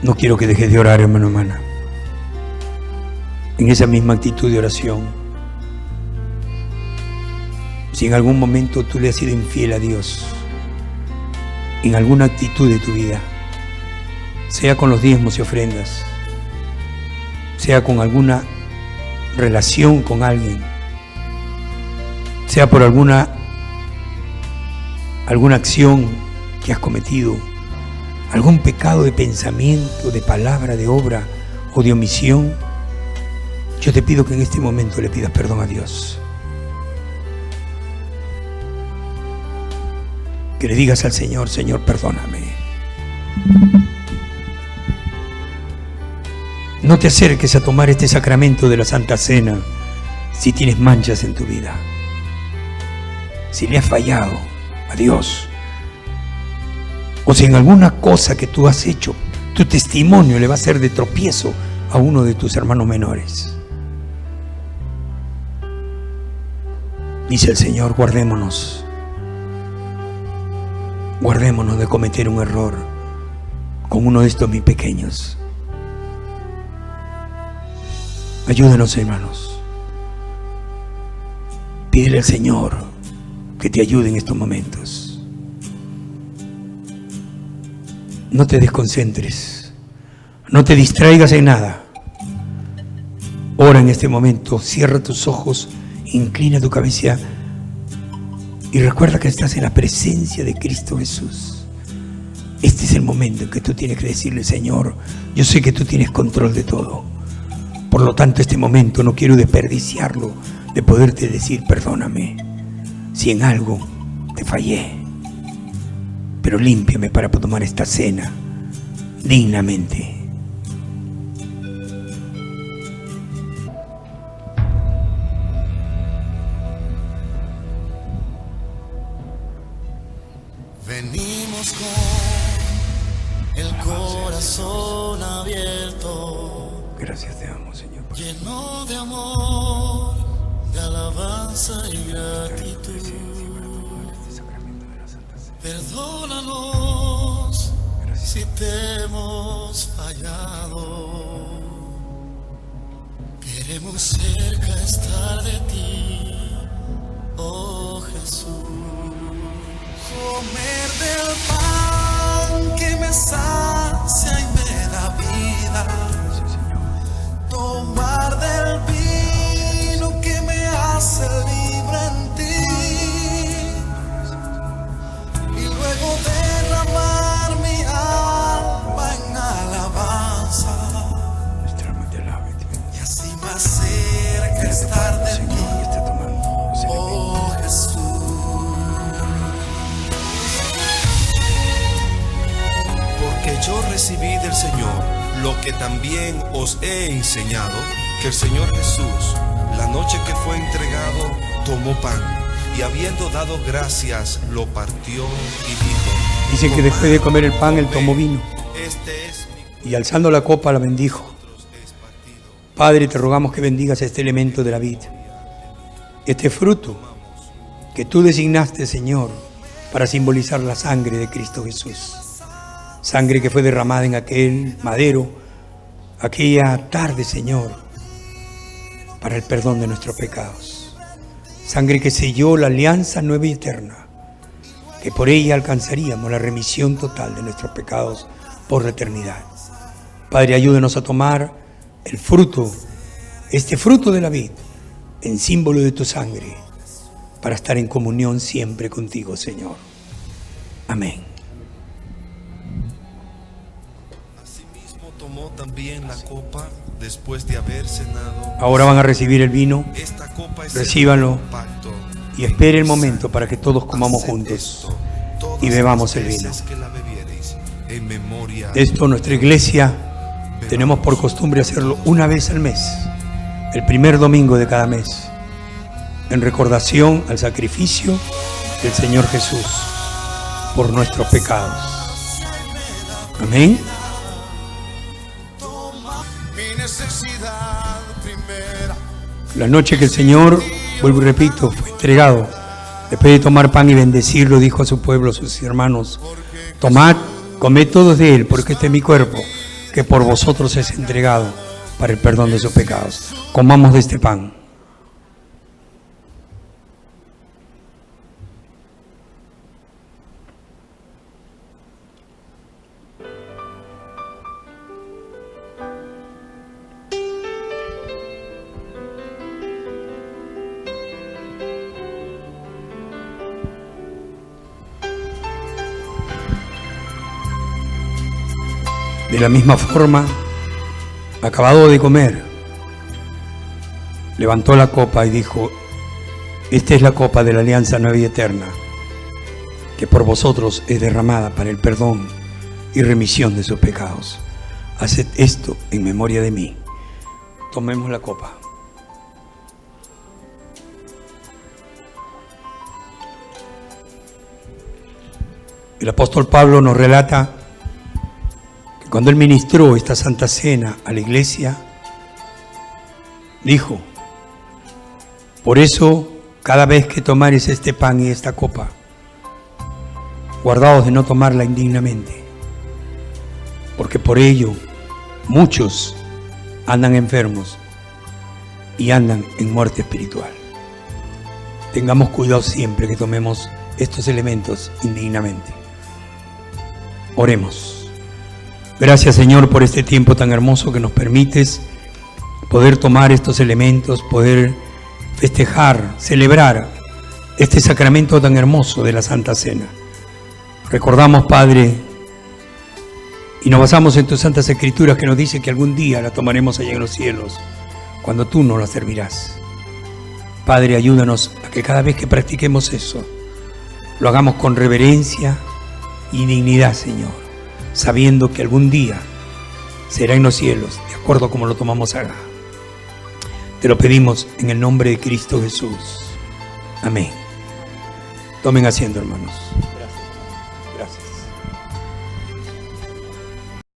No quiero que dejes de orar, hermano, hermana. En esa misma actitud de oración, si en algún momento tú le has sido infiel a Dios, en alguna actitud de tu vida, sea con los diezmos y ofrendas, sea con alguna relación con alguien, sea por alguna acción que has cometido, algún pecado de pensamiento, de palabra, de obra o de omisión, yo te pido que en este momento le pidas perdón a Dios. Que le digas al Señor: Señor, perdóname. No te acerques a tomar este sacramento de la Santa Cena si tienes manchas en tu vida, si le has fallado a Dios, o si en alguna cosa que tú has hecho, tu testimonio le va a ser de tropiezo a uno de tus hermanos menores. Dice el Señor: guardémonos de cometer un error con uno de estos mis pequeños. Ayúdenos, hermanos. Pídele al Señor que te ayude en estos momentos. No te desconcentres, no te distraigas en nada. Ora en este momento, cierra tus ojos, inclina tu cabeza y recuerda que estás en la presencia de Cristo Jesús. Este es el momento en que tú tienes que decirle: Señor, yo sé que tú tienes control de todo. Por lo tanto, este momento no quiero desperdiciarlo de poderte decir: perdóname si en algo te fallé, pero límpiame para tomar esta cena dignamente. Venimos con el corazón abierto. Gracias te amo, Señor. Lleno de amor, de alabanza y gratitud. Perdónanos si te hemos fallado. Queremos cerca estar de ti, oh Jesús. Comer del pan que me sacia y me da vida. Tomar del vino que me hace libre en ti. Y luego derramar mi alma en alabanza. Y así más cerca estar de ti, oh Jesús. Porque yo recibí del Señor lo que también os he enseñado, que el Señor Jesús, la noche que fue entregado, tomó pan, y habiendo dado gracias, lo partió y dijo: Dicen que después de comer el pan, él tomó vino, este es mi y alzando la copa la bendijo. Padre, te rogamos que bendigas este elemento de la vid, este fruto que tú designaste, Señor, para simbolizar la sangre de Cristo Jesús. Sangre que fue derramada en aquel madero, aquella tarde, Señor, para el perdón de nuestros pecados. Sangre que selló la alianza nueva y eterna, que por ella alcanzaríamos la remisión total de nuestros pecados por la eternidad. Padre, ayúdenos a tomar el fruto, este fruto de la vid, en símbolo de tu sangre, para estar en comunión siempre contigo, Señor. Amén. tomó también la copa después de haber cenado. Ahora van a recibir el vino. Esta copa es Recíbanlo el pacto. y espere el momento para que todos comamos juntos y bebamos el vino. Que la bebiereis en memoria. Esto nuestra iglesia tenemos por costumbre hacerlo una vez al mes, el primer domingo de cada mes, en recordación al sacrificio del Señor Jesús por nuestros pecados. Amén. La noche que el Señor, vuelvo y repito, fue entregado, después de tomar pan y bendecirlo, dijo a su pueblo, a sus hermanos: tomad, comed todos de él, porque este es mi cuerpo, que por vosotros es entregado para el perdón de sus pecados. Comamos de este pan. De la misma forma, acabado de comer, levantó la copa y dijo: esta es la copa de la alianza nueva y eterna, que por vosotros es derramada para el perdón y remisión de sus pecados. Haced esto en memoria de mí. Tomemos la copa. El apóstol Pablo nos relata que cuando él ministró esta Santa Cena a la iglesia, dijo: por eso, cada vez que tomares este pan y esta copa, guardaos de no tomarla indignamente, porque por ello muchos andan enfermos y andan en muerte espiritual. Tengamos cuidado siempre que tomemos estos elementos indignamente. Oremos. Gracias, Señor, por este tiempo tan hermoso que nos permites poder tomar estos elementos, poder festejar, celebrar este sacramento tan hermoso de la Santa Cena. Recordamos, Padre, Y nos basamos en tus santas escrituras que nos dice que algún día la tomaremos allá en los cielos, cuando tú nos la servirás. Padre, ayúdanos a que cada vez que practiquemos eso, lo hagamos con reverencia y dignidad, Señor, sabiendo que algún día será en los cielos, de acuerdo a como lo tomamos acá. Te lo pedimos en el nombre de Cristo Jesús. Amén. Tomen asiento, hermanos.